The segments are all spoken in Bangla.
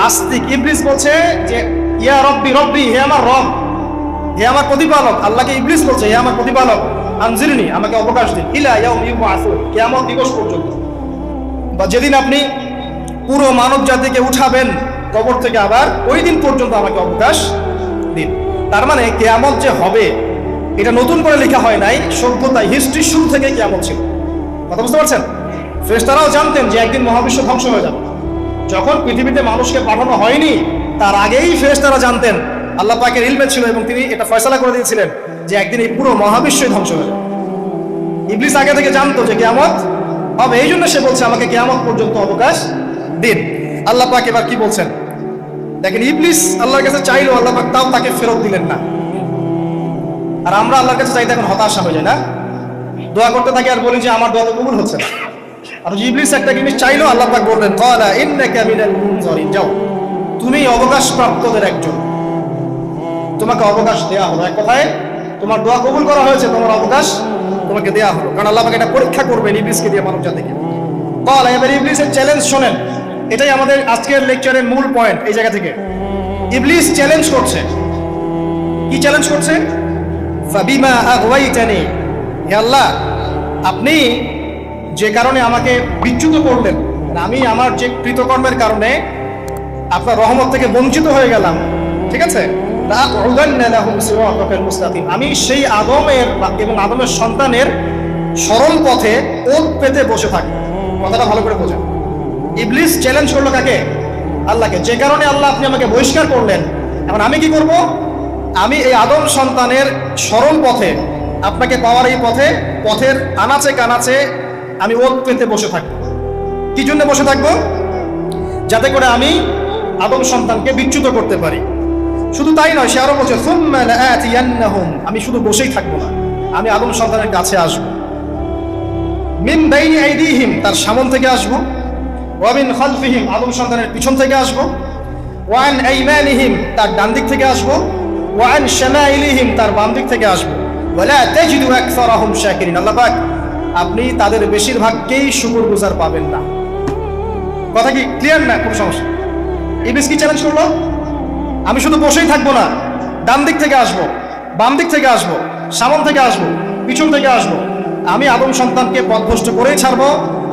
আস্তিক। ইবলিস বলছে যে ইয়া রব্বি রব্বি, হে আমার রব, হে আমার প্রতিপালক। আল্লাহকে ইবলিস বলছে হে আমার প্রতিপালক, আনজিরনি, আমাকে অবকাশ দিন, ইলা ইয়াউম ইউবআসুন, কিয়ামত দিবস পর্যন্ত, বা যেদিন আপনি পুরো মানব জাতিকে উঠাবেন কবর থেকে, আবার ওই দিন পর্যন্ত আমাকে অবকাশ দিন। তার মানে কিয়ামত যে হবে এটা নতুন করে লেখা হয় নাই, সভ্যতা হিস্ট্রি শুরু থেকে কিয়ামত ছিল। কথা বুঝতে পারছেন? ফেরেশতারাও জানতেন যে একদিন মহাবিশ্ব ধ্বংস হয়ে যাবে। যখন পৃথিবীতে মানুষকে পাঠানো হয়নি তার আগেই ফেরেশতারা জানতেন, আল্লাহ পাকের ইলমে ছিল এবং তিনি এটা ফয়সালা করে দিয়েছিলেন যে একদিন এই পুরো মহাবিশ্বই ধ্বংস হয়ে যাবে। ইবলিস আগে থেকে জানতো যে কিয়ামত হবে, এই জন্য সে বলছে আমাকে কিয়ামত পর্যন্ত অবকাশ দিন। আল্লাহ পাক এবার কি বলছেন দেখেন, ইবলিস আল্লাহর কাছে চাইলো, আল্লাহ পাক তাও তাকে ফেরত দিলেন না। আর আমরা আল্লাহর কাছে চাইতে এখন হতাশা হয়ে যায় না, দোয়া করতে থাকি আর বলি যে আমার দোয়া তো কবুল হচ্ছে না। আর ইবলিস একটা জিনিস চাইলো, আল্লাহ পাক বললেন ক্বালা ইন্নাকা মিনাল মুনজারিন, যাও তুমি অবকাশ প্রাপ্তদের একজন, তোমাকে অবকাশ দেয়া হলো। এক কথায় তোমার দোয়া কবুল করা হয়েছে, তোমার অবকাশ তোমাকে দেয়া হলো, কারণ আল্লাহ পাক এটা পরীক্ষা করবেন ইবলিসকে দিয়ে, মানব জাতিকে। ক্বালা, এবার ইবলিসের চ্যালেঞ্জ শোনেন, এটাই আমাদের আজকের লেকচারের মূল পয়েন্ট। এই জায়গা থেকে ইবলিস চ্যালেঞ্জ করছে। কি চ্যালেঞ্জ করছে? ফাবিমা আগওয়াইতানি, হে আল্লাহ আপনি যে কারণে আমাকে বিচ্যুত করলেন, আমি আমার যে কৃতকর্মের কারণে আপনার রহমত থেকে বঞ্চিত হয়ে গেলাম, ঠিক আছে, আমি সেই আদমের এবং আদমের সন্তানের সরল পথে ওত পেতে বসে থাকি। কথাটা ভালো করে বোঝেন। ইবলিস চ্যালেঞ্জ করলো কাকে? আল্লাহকে। যে কারণে আল্লাহ আপনি আমাকে বহিষ্কার করলেন, এখন আমি কি করব? আমি এই আদম সন্তানের সরল পথে, আপনাকে পাওয়ার এই পথে, পথের আনাচে কানাচে আমি ওত পেতে বসে থাকবো। কি জন্য বসে থাকবো? যাতে করে আমি আদম সন্তানকে বিচ্যুত করতে পারি। শুধু তাই নয়, সে আরো বলছে সুম্মা লাআতিয়ান্নাহুম, আমি শুধু বসেই থাকবো না, আমি আদম সন্তানের কাছে আসবো। মিন বাইনি আইদিহিম, তার সামন থেকে আসবো, ওয়া মিন খালফিহিম, আদম সন্তানের পিছন থেকে আসবো, ওয়া আন আইমানিহিম, তার ডান দিক থেকে আসবো, ওয়া আন শামাইলিহিম, তার বাম দিক থেকে আসবো। ওয়ালা তাজিদু আকসারাহুম শাকিরিন, আল্লাহ পাক আপনি তাদের বেশিরভাগকেই শুকরগুজার পাবেন না। কথা কি ক্লিয়ার না? খুব সমস্যা। ইবলিস কি চ্যালেঞ্জ করলো? আমি শুধু বসেই থাকবো না, ডান দিক থেকে আসবো, বাম দিক থেকে আসবো, সামন থেকে আসবো, পিছন থেকে আসবো, আমি আদম সন্তানকে পথভ্রষ্ট করেই ছাড়বো,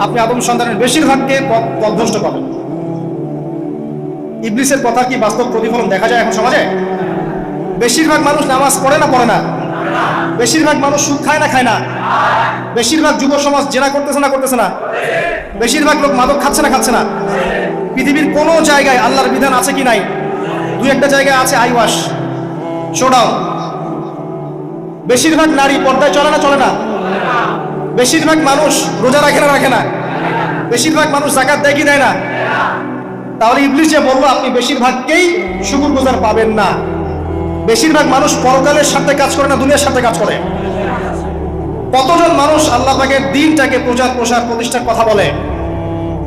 আপনি আদম সন্তানের বেশিরভাগকে পথভ্রষ্ট পাবেন। ইবলিসের কথা কি বাস্তব প্রতিফলন দেখা যায় এখন সমাজে? বেশিরভাগ মানুষ নামাজ পড়ে না পড়ে না? বেশিরভাগ মানুষ সুদ খায় না খায় না? বেশিরভাগ যুব সমাজ জেনা করতেছে না করতেছে না? বেশিরভাগ লোক মাদক খাচ্ছে না খাচ্ছে না? পৃথিবীর কোনো জায়গায় আল্লাহর বিধান আছে কি নাই? দুই একটা জায়গায় আছে আই ওয়াশ, শোডাউন। বেশিরভাগ নারী পর্দায় চলে না চলে না? বেশিরভাগ মানুষ রোজা রাখে না রাখে না? বেশিরভাগ মানুষ যাকাত দেয় কি দেয় না? তাহলে ইবলিস যে বললো আপনি বেশিরভাগকেই শুকরগুজার পাবেন না। বেশিরভাগ মানুষ পরকালের সাথে কাজ করে না দুনিয়ার সাথে কাজ করে? কতজন মানুষ আল্লাহ পাকের দ্বীনটাকে প্রচার প্রসার প্রতিষ্ঠার কথা বলে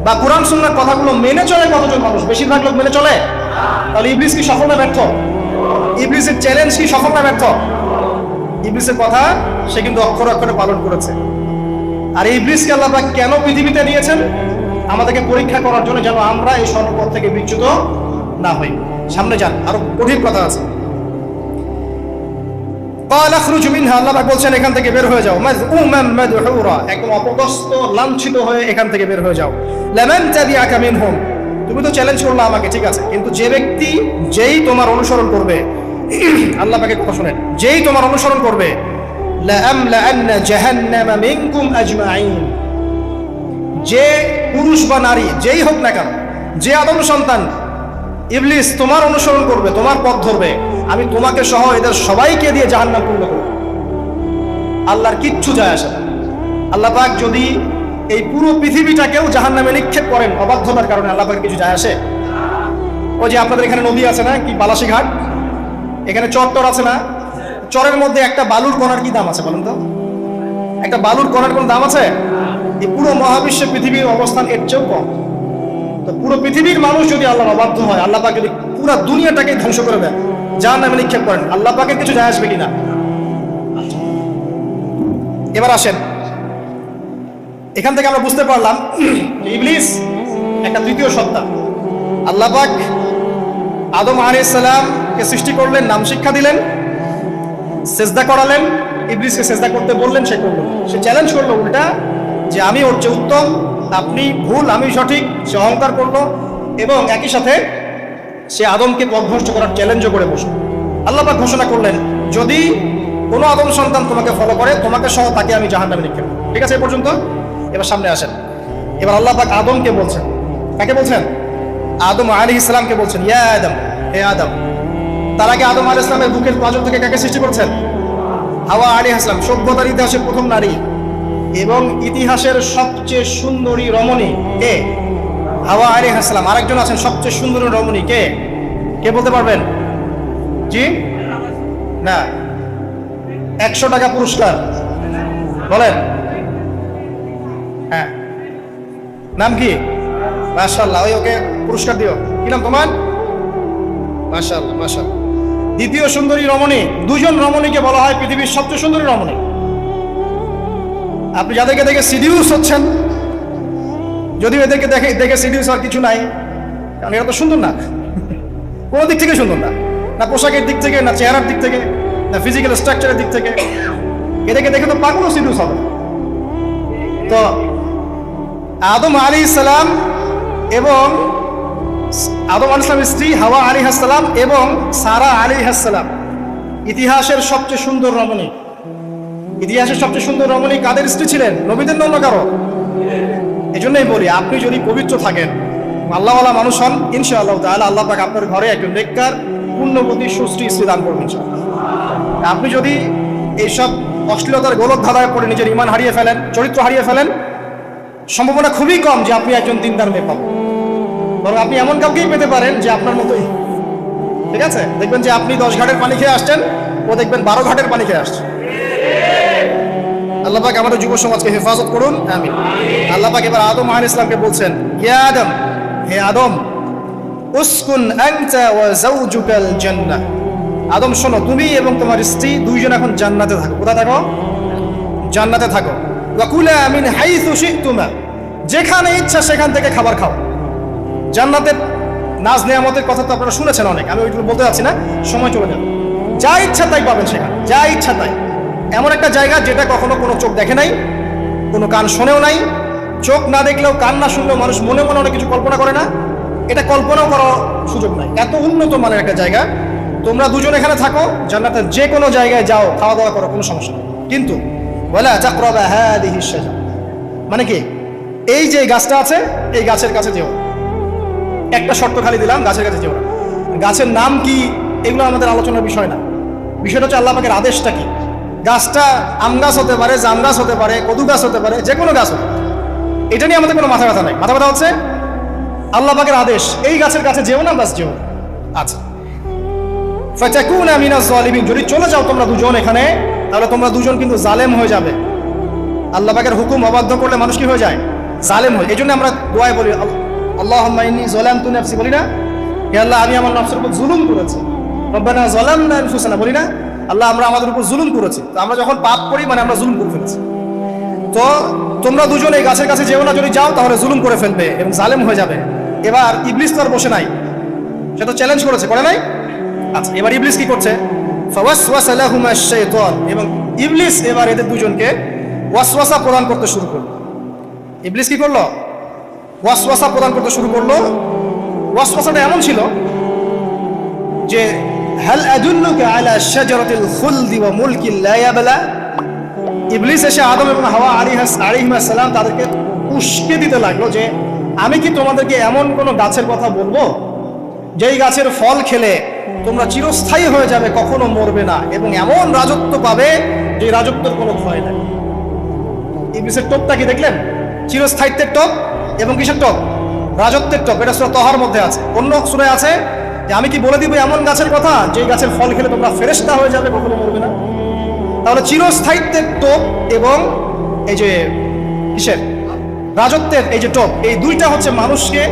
বা কোরআন সুন্নাহর কথাগুলো মেনে চলে? কতজন মানুষ? বেশিরভাগ লোক মেনে চলে। তাহলে ইবলিস কি সফল না ব্যর্থ? ইবলিসের চ্যালেঞ্জ কি সফল না ব্যর্থ? ইবলিসের কথা সে কিন্তু অক্ষরে অক্ষরে পালন করেছে। আর ইবলিসকে আল্লাহ পাক কেন পৃথিবীতে নিয়েছেন? আমাদেরকে পরীক্ষা করার জন্য, যেন আমরা এই সর্বপথ থেকে বিচ্যুত না হই। সামনে যান, আরো গভীর কথা আছে। আল্লাহ পাক বলছেন এখান থেকে বের হয়ে যাও, মাযউমান মাদহুরা, একদম অপদস্থ লাঞ্ছিত হয়ে এখান থেকে বের হয়ে যাও। লামান তাবিআকা মিনহুম, তুমি তো চ্যালেঞ্জ করলা আমাকে, ঠিক আছে, কিন্তু যে ব্যক্তি যেই তোমার অনুসরণ করবে, আল্লাহ পাকের কথা শুনেন, যেই তোমার অনুসরণ করবে, লাআমলাআন্না জাহান্নামা মিনকুম আজমাইন, যে পুরুষ বা নারী যেই হোক না কেন, যে আদম সন্তান ইবলিস তোমার অনুসরণ করবে, তোমার পথ ধরবে, আমি তোমাকে সহ এদের সবাইকে দিয়ে জাহান্নাম পূর্ণ করব। আল্লাহর কিচ্ছু যায় আসে না। আল্লাহ পাক যদি এই পুরো পৃথিবীটাকেও জাহান্নামে নিক্ষেপ করেন অবাধ্যতার কারণে, আল্লাহ পাকের কিছু যায় আসে? ওই যে আপনাদের এখানে নদী আছে না, কি বালাসী ঘাট, এখানে চর আছে না? চরের মধ্যে একটা বালুর কণার কি দাম আছে বলেন তো? একটা বালুর কণার কোন দাম আছে? এই পুরো মহাবিশ্বে পৃথিবীর অবস্থান এর চেয়েও কম। তো পুরো পৃথিবীর মানুষ যদি আল্লাহর অবাধ্য হয়, আল্লাহ পাক যদি পুরো দুনিয়াটাকে ধ্বংস করে দেন, জাহান্নামে নিক্ষেপ করেন, আল্লাহ পাকের কিছু যায় আসবে কিনা? এবার আসেন, এখান থেকে আমরা বুঝতে পারলাম যে ইবলিস একটা তৃতীয় সত্তা। আল্লাহ পাক আদম আলাইহিস সালামকে সৃষ্টি করলেন, নাম শিক্ষা দিলেন, সেজদা করালেন, ইবলিসকে সেজদা করতে বললেন, সে করলো। সে চ্যালেঞ্জ করলো উল্টা যে আমি ওর চেয়ে উত্তম, আপনি ভুল, আমি সঠিক। সে অহংকার করলো এবং একই সাথে সে আদমকে পথভ্রষ্ট করার চ্যালেঞ্জও করে বসল। আল্লাহ পাক ঘোষণা করলেন, যদি কোনো আদম সন্তান তোমাকে ফলো করে, তোমাকে সহ তাকে আমি জাহান্নামে নিক্ষেপ করব। ঠিক আছে, এ পর্যন্ত? এবার সামনে আসেন। এবার আল্লাহ পাক আদমকে বলছেন, কাকে বলছেন? আদম আলাইহিস সালামকে বলছেন, ইয়া আদম, হে আদম। তার আগে আদম আলাইহিস সালামের বুকের পাঁজর থেকে কাকে সৃষ্টি করেছেন? হাওয়া আলাইহিস সালাম, সভ্যতার ইতিহাসের প্রথম নারী এবং ইতিহাসের সবচেয়ে সুন্দরী রমণী কে? হাওয়া আলাইহিস সালাম। আরেকজন আছেন সবচেয়ে সুন্দরী রমণী, কে? কে বলতে পারবেন? জি না, 100 টাকা পুরস্কার বলেন। হ্যাঁ, নাম কি? মাশাআল্লাহ, ওই ওকে পুরস্কার দিও। কি নাম তোমার? মাশাআল্লাহ, মাশাআল্লাহ। দ্বিতীয় সুন্দরী রমণী, দুজন রমণীকে বলা হয় পৃথিবীর সবচেয়ে সুন্দরী রমণী। আপনি যাদেরকে দেখে সিডিউস হচ্ছেন, যদিও এদেরকে দেখে সিডিউস হওয়ার কিছু নাই, কারণ এরা তো সুন্দর না, কোনো দিক থেকে সুন্দর না, না পোশাকের দিক থেকে, না চেহারার দিক থেকে, না ফিজিক্যাল স্ট্রাকচারের দিক থেকে। এদেরকে দেখে তো পাগলও সিডিউস হবে। তো আদম আলাইহিস সালাম এবং আদম আলাইহিস সালামের স্ত্রী হাওয়া আলাইহিস সালাম এবং সারা আলাইহিস সালাম ইতিহাসের সবচেয়ে সুন্দর রমণী। ইতিহাসের সবচেয়ে সুন্দর রমণী কাদের স্ত্রী ছিলেন? নবীদের অন্য কারো? এই জন্যই বলি, আপনি যদি পবিত্র থাকেন, আল্লাহওয়ালা মানুষ হন, ইনশাআল্লাহ তাআলা আল্লাহ পাক আপনার ঘরে একজন নেককার পুণ্যবতী সুশ্রী স্ত্রী দান করবেন। আপনি যদি এইসব অশ্লীলতার গোলক ধাঁধায় পড়ে নিজের ঈমান হারিয়ে ফেলেন, চরিত্র হারিয়ে ফেলেন, সম্ভাবনা খুবই কম যে আপনি একজন দিনদার মেয়ে পাবেন। বরং আপনি এমন কাউকেই পেতে পারেন যে আপনার মতোই। ঠিক আছে, দেখবেন যে আপনি 10 ঘাটের পানি খেয়ে আসছেন, ও দেখবেন 12 ঘাটের পানি খেয়ে আসছে। আল্লাহ পাক আমাদের যুব সমাজকে হেফাজত করুন, আমিন। আল্লাহ পাক এবার আদম আলাইহিস সালামকে বলছেন, ইয়া আদম, হে আদম, উসকুন আনতা ওয়া যাওজুকাল জান্নাহ। আদম শোনো, তুমি এবং তোমার স্ত্রী দুইজন এখন জান্নাতে থাকো। কোথায় থাকো? জান্নাতে থাকো। ওয়া কুলা মিন হাইসু শি'তুমা, যেখানে ইচ্ছা সেখান থেকে খাবার খাও। জান্নাতের নাজ নেয়ামতের কথা তো আপনারা শুনেছেন অনেক, আমি ওইগুলো বলতে যাচ্ছি না, সময় চলে যাবে। যা ইচ্ছা তাই পাবেন সেখানে, যা ইচ্ছা তাই। এমন একটা জায়গা যেটা কখনো কোনো চোখ দেখে নাই, কোনো কান শোনেও নাই। চোখ না দেখলেও, কান না শুনলেও মানুষ মনে মনে অনেক কিছু কল্পনা করে না, এটা কল্পনাও করার সুযোগ নাই। এত উন্নত মানের একটা জায়গা। তোমরা দুজন এখানে থাকো, জান্নাতের যে কোনো জায়গায় যাও, খাওয়া দাওয়া করো, কোনো সমস্যা নেই। কিন্তু ওয়ালা তাকরাবা হাদিহিশ শাজারা, মানে কি, এই যে গাছটা আছে, এই গাছের কাছে যেও। একটা শর্ত খালি দিলাম, গাছের কাছে যেও না। গাছের নাম কি এগুলো আমাদের আলোচনার বিষয় না। বিষয়টা হচ্ছে আল্লাহ পাকের আদেশটা কি। গাছটা আম গাছ হতে পারে, জাম গাছ হতে পারে, কদু গাছ হতে পারে, যে কোনো গাছ হতে পারে। এটা নিয়ে আমাদের কোনো মাথা ব্যথা নাই। মাথা ব্যথা হচ্ছে আল্লাহ পাকের আদেশ, এই গাছের কাছে যেও না, বাস যেও। আচ্ছা, ফাতাকুনা মিনাজ জালিমিন, যদি চলে যাও তোমরা দুজন এখানে, তাহলে তোমরা দুজন কিন্তু জালেম হয়ে যাবে। আল্লাহ পাকের হুকুম অবাধ্য করলে মানুষ কি হয়ে যায়? জালেম হয়। এই জন্য আমরা দোয়ায় বলি, আল্লাহুম্মা ইন্নী যালামতু নাফসি, বলি না? হে আল্লাহ, আমি আমার নফসের উপর জুলুম করেছি। রব্বানা যালামনা আনফুসানা, বলি না? আল্লাহ, আমরা আমাদের উপর জুলুম করেছি। তো আমরা যখন পাপ করি, মানে আমরা জুলুম করে ফেলেছি। তো তোমরা দুজন এই গাছের কাছে যেও না, যদি যাও তাহলে জুলুম করে ফেলবে এবং জালেম হয়ে যাবে। এবার ইবলিস তো আর বসে নাই, সে তো চ্যালেঞ্জ করেছে, করে নাই? আচ্ছা, এবার ইবলিস কি করছে? ফাওয়াসওয়াসা লাহুমা শাইতান, এবং ইবলিস এবার এদের দুজনকে ওয়াসওয়াসা প্রদান করতে শুরু করলো। ইবলিস কি করলো? ওয়াসওয়াসা প্রদান করতে শুরু করলো। ওয়াসওয়াসাটা এমন ছিল যে, হাল আদুল্লুকা আলা শাজারাতিল খুলদি ওয়া মুলকিন লা ইয়াবলা। ইবলিস এসে আদম এবং হাওয়া আলাইহিস সালাম তাদেরকে উস্কে দিতে লাগলো যে, আমি কি তোমাদেরকে এমন কোনো গাছের কথা বলবো যেই গাছের ফল খেলে তোমরা চিরস্থায়ী হয়ে যাবে, কখনো মরবে না, এবং এমন রাজত্ব পাবে যে রাজত্বের কোনো ভয় নাই। ইবলিসের টোপটা কি দেখলেন? চিরস্থায়িত্বের টোপ এবং কিসের টোপ? রাজত্বের টোপ। এটা সূরা তাহার মধ্যে আছে। অন্য সূরায় আছে যে, আমি কি বলে দিব এমন গাছের কথা যে গাছের ফল খেলে তোমরা ফেরেশতা হয়ে যাবে, কখনো মরবে না। তাহলে চিরস্থায়িত্বের টোপ এবং এই যে কিসের? রাজত্বের এই যে টোপ, এই দুইটা হচ্ছে মানুষকে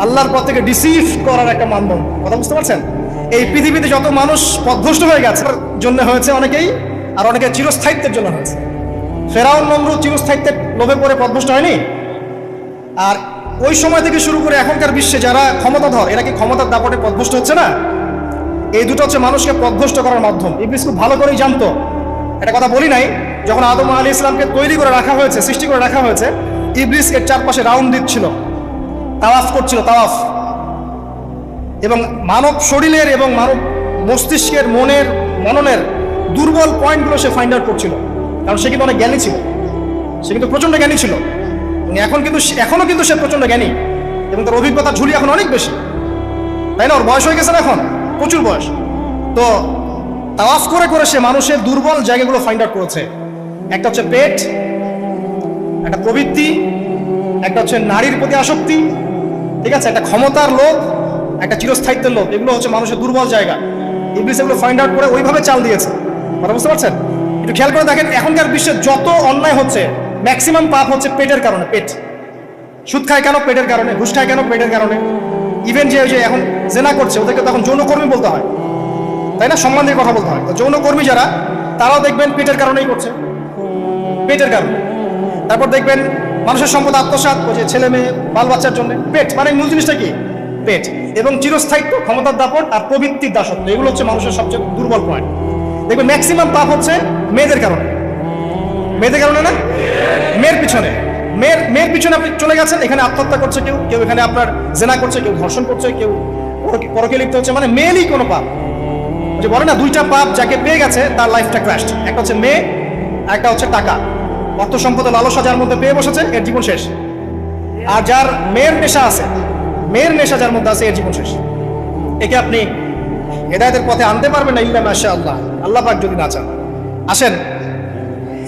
আল্লাহর পথ থেকে ডিসিভ করার একটা মানদণ্ড। কথা বুঝতে পারছেন? এই পৃথিবীতে যত মানুষ পথভ্রষ্ট হয়ে গেছে জন্য হয়েছে অনেকেই, আর অনেকে চিরস্থায়িত্বের জন্য হয়েছে। ফেরাউন নমরুদ চিরস্থায়িত্বের লোভে পড়ে পথভ্রষ্ট হয়নি, আর ওই সময় থেকে শুরু করে এখনকার বিশ্বে যারা ক্ষমতাধর, এরা কি ক্ষমতার দাপটে পথভ্রষ্ট হচ্ছে না? এই দুটো হচ্ছে মানুষকে পথভ্রষ্ট করার মাধ্যম। ইবলিস খুব ভালো করেই জানতো, একটা কথা বলি নাই, যখন আদম আলাইহিস সালামকে তৈরি করে রাখা হয়েছে, সৃষ্টি করে রাখা হয়েছে, ইবলিস এর চারপাশে রাউন্ড দিচ্ছিল, তাওয়াফ করছিল, তাওয়াফ। এবং মানব শরীরের এবং মানব মস্তিষ্কের, মনের, মননের দুর্বল পয়েন্টগুলো সে ফাইন্ড আউট করছিল। কারণ সে কিন্তু অনেক জ্ঞানী ছিল, সে কিন্তু প্রচণ্ড জ্ঞানী ছিল। এখনো কিন্তু সে প্রচণ্ড জ্ঞানী এবং তার অভিজ্ঞতা ঝুলি এখন অনেক বেশি, তাই না? ওর বয়স হয়ে গেছে না, এখন প্রচুর বয়স। তো তাওয়াফ করে করে সে মানুষের দুর্বল জায়গাগুলো ফাইন্ড আউট করেছে। একটা হচ্ছে পেট, একটা প্রবৃত্তি, একটা হচ্ছে নারীর প্রতি আসক্তি, ঠিক আছে, একটা ক্ষমতার লোভ, একটা চিরস্থায়িত্বের লোভ। এগুলো হচ্ছে মানুষের দুর্বল জায়গা। ইবলিস এগুলো ফাইন্ড আউট করে ওইভাবে চাল দিয়েছে। কথা বুঝতে পারছেন? একটু খেয়াল করে দেখেন, এখনকার বিশ্বে যত অন্যায় হচ্ছে ম্যাক্সিমাম পাপ হচ্ছে পেটের কারণে। পেট। সুদ খায় কেন? পেটের কারণে। ঘুষ খায় কেন? পেটের কারণে। ইভেন যে এখন জেনা করছে ওদেরকে তখন যৌনকর্মী বলতে হয়, তাই না? সম্মান দিয়ে কথা বলতে হয়। তো যৌনকর্মী যারা, তারাও দেখবেন পেটের কারণেই করছে, পেটের কারণে। তারপর দেখবেন মানুষের সম্পদ আত্মসাৎ, ওই যে ছেলে মেয়ে বাল বাচ্চার জন্য। পেট মানে মূল জিনিসটা কি? পেট। এবং চিরস্থায়িত্ব, ক্ষমতার দাপট আর প্রবৃত্তির দাসত্ব, এগুলো হচ্ছে মানুষের সবচেয়ে দুর্বল পয়েন্ট। দেখবেন ম্যাক্সিমাম পাপ হচ্ছে মেয়েদের কারণে। মেয়েদের কারণে না? মেয়ের পিছনে। মেয়ের পিছনে আপনি চলে গেছেন, এখানে আত্মহত্যা করছে কেউ, কেউ এখানে আপনার জেনা করছে, কেউ ধর্ষণ করছে, কেউ পরকে লিপ্ত হচ্ছে। মানে মেয়েরই কোনো পাপ। যে বলে না, দুইটা পাপ যাকে পেয়ে গেছে তার লাইফটা ক্র্যাশড। একটা হচ্ছে মেয়ে, একটা হচ্ছে টাকা। অর্থ সম্পদের লালসা যার মধ্যে পেয়ে বসেছে, এর জীবন শেষ। আর যার মেয়ের নেশা আছে, মেয়ের নেশা যার মধ্যে আছে, এর জীবন শেষ। একে আপনি হেদায়েতের পথে আনতে পারবেন না ইল্লা মাশাআল্লাহ, আল্লাহ পাক যদি না চান। আসেন,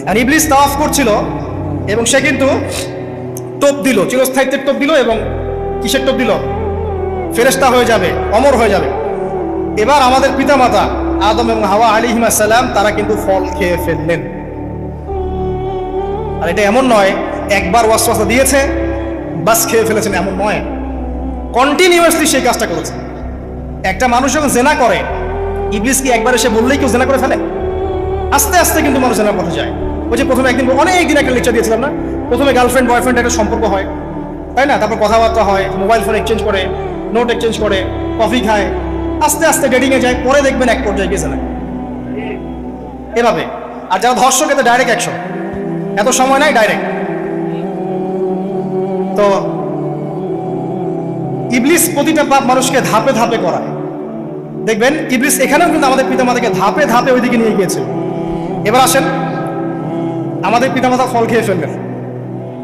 আর ইবলিস তাওয়াফ করছিল এবং সে কিন্তু টোপ দিল, চিরস্থায়িত্বের টোপ দিল। এবং কিসের টোপ দিল? ফেরেশতা হয়ে যাবে, অমর হয়ে যাবে। এবার আমাদের পিতামাতা আদম এবং হাওয়া আলাইহিস সালাম, তারা কিন্তু ফল খেয়ে ফেললেন। আর এটা এমন নয় একবার ওয়াসওয়াসা দিয়েছে বাস খেয়ে ফেলেছেন, এমন নয়। কন্টিনিউয়াসলি সেই কাজটা করেছে। একটা মানুষ যখন জেনা করে, ইবলিস কি একবার এসে বললেই কেউ জেনা করে ফেলে? আস্তে আস্তে কিন্তু মানুষ জেনার পথে যায়। ওই যে প্রথমে একদিন, অনেক দিন একটা লেকচার দিয়েছিলাম না, প্রথমে গার্লফ্রেন্ড বয়ফ্রেন্ড একটা সম্পর্ক হয়, তাই না? তারপর কথাবার্তা হয়, মোবাইল ফোন এক্সচেঞ্জ করে, নোট এক্সচেঞ্জ করে, কফি খায়, আস্তে আস্তে ডেটিংয়ে যায়, পরে দেখবেন এক পর্যায়ে গিয়ে জেনা। এভাবে। আর যারা ধর্ষক, এতে ডাইরেক্ট অ্যাকশন, এত সময় নাই, ডাইরেক্ট। তো ইবলিস প্রতিটা পাপ মানুষকে ধাপে ধাপে করায়। দেখবেন ইবলিস এখানেও কিন্তু আমাদের পিতামাতাকে ধাপে ধাপে ওইদিকে নিয়ে গিয়েছে। এবার আসেন, আমাদের পিতামাতা ফল খেয়ে ফেললেন,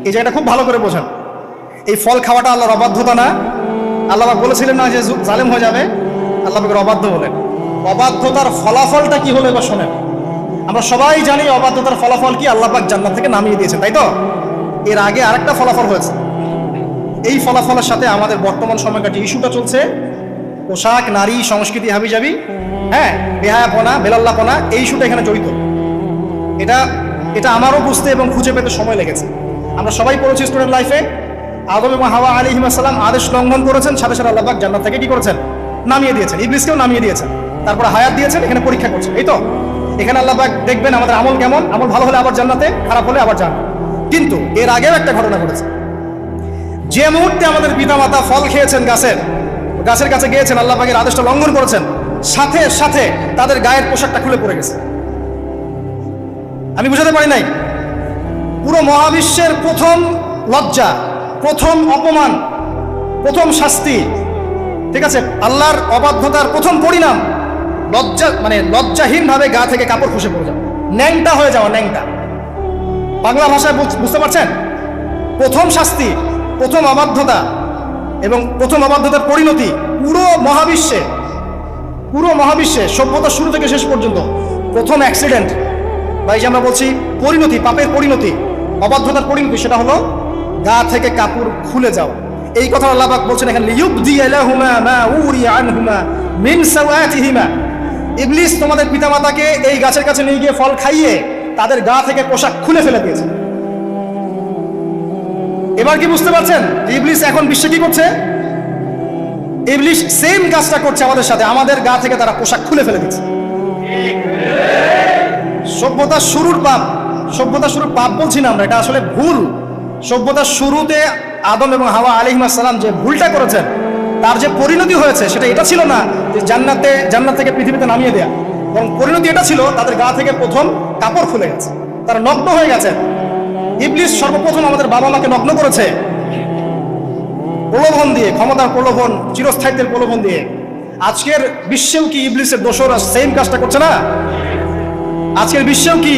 এই জায়গাটা খুব ভালো করে বোঝেন। এই ফল খাওয়াটা আল্লাহর অবাধ্যতা না? আল্লাহ বলেছিলেন না যে জালেম হয়ে যাবে? আল্লাহ অবাধ্য বলেন। অবাধ্যতার ফলাফলটা কি হলো এবার শোনেন। আমরা সবাই জানি অবাধ্যতার ফলাফল কি? আল্লাহ পাক জান্নাত থেকে নামিয়ে দিয়েছেন, তাই তো? এর আগে আরেকটা ফলাফল হয়েছে। এই ফলাফলের সাথে আমাদের বর্তমান সময়কার যে ইস্যুটা চলছে, পোশাক, নারী, সংস্কৃতি, হাবিজাবি, হ্যাঁ, বেহায়াপনা, বেলাল্লাপনা, এই ইস্যুটা এখানে জড়িত। এটা আমারও বুঝতে এবং খুঁজে পেতে সময় লেগেছে। আমরা সবাই পড়েছি স্টুডেন্ট লাইফে, আদম এবং হাওয়া আলাইহিস সালাম আদেশ লঙ্ঘন করেছেন, সাথে সাথে আল্লাহ পাক জান্নাত থেকে কি করেছেন? নামিয়ে দিয়েছেন। ইবলিসকেও নামিয়ে দিয়েছেন, তারপরে হায়াত দিয়েছেন, এখানে পরীক্ষা করছেন, এই তো? এখানে আল্লাহ পাক দেখবেন আমাদের আমল কেমন, আমল ভালো হলে আবার জান্নাতে, খারাপ হলে আবার জান্নাত। কিন্তু এর আগেও একটা ঘটনা ঘটেছে। যে মুহূর্তে আমাদের পিতামাতা ফল খেয়েছেন, গাছের কাছে গিয়েছেন, আল্লাহ পাকের আদেশটা লঙ্ঘন করেছেন, সাথে সাথে তাদের গায়ের পোশাকটা খুলে পড়ে গেছে। আমি বুঝাতে পারি নাই? পুরো মহাবিশ্বের প্রথম লজ্জা, প্রথম অপমান, প্রথম শাস্তি, ঠিক আছে, আল্লাহর অবাধ্যতার প্রথম পরিণাম, লজ্জাহীন ভাবে গা থেকে কাপড় খসে পড়ে যাওয়া, ন্যাংটা হয়ে যাওয়া। ন্যাংটা বাংলা ভাষায় বুঝতে পারছেন? প্রথম শাস্তি, প্রথম অবাধ্যতা এবং প্রথম অবাধ্যতার পরিণতি পুরো মহাবিশ্বে সভ্যতার শুরু থেকে শেষ পর্যন্ত প্রথম অ্যাক্সিডেন্ট, বা এই যে আমরা বলছি পরিণতি, পাপের পরিণতি, অবাধ্যতার পরিণতি, সেটা হলো গা থেকে কাপড় খুলে যাওয়া। এই কথা আল্লাহ পাক বলছেন এখানে, লিয়ুবদি লাহুমা মা উরিয়া আনহুমা মিন সাওয়াতিহিমা। ইবলিস তোমাদের পিতামাতাকে এই গাছের কাছে নিয়ে গিয়ে ফল খাইয়ে তাদের গা থেকে পোশাক খুলে ফেলে দিয়েছে। এবার কি বুঝতে পারছেন ইবলিস এখন বিশ্বে কি করছে? ইবলিস সেম কাজটা করছে আমাদের সাথে, আমাদের গা থেকে তারা পোশাক খুলে ফেলে দিচ্ছে। সভ্যতার শুরুর পাপ বলছি না আমরা, এটা আসলে ভুল। সভ্যতার শুরুতে আদম এবং হাওয়া আলাইহিস সালাম যে ভুলটা করেছেন, তার যে পরিণতি হয়েছে সেটা এটা ছিল না যে জান্নাত থেকে পৃথিবীতে নামিয়ে দেয়া, এবং পরিণতি এটা ছিল তাদের গা থেকে প্রথম কাপড় খুলে গেছে, তারা নগ্ন হয়ে গেছে। ইবলিস সর্বপ্রথম আমাদের বাবা মাকে নগ্ন করেছে প্রলোভন দিয়ে, ক্ষমতার প্রলোভন, চিরস্থায়িত্বের প্রলোভন দিয়ে। আজকের বিশ্বেও কি ইবলিসের দোসররা সেম কাজটা করছে না? আজকের বিশ্বেও কি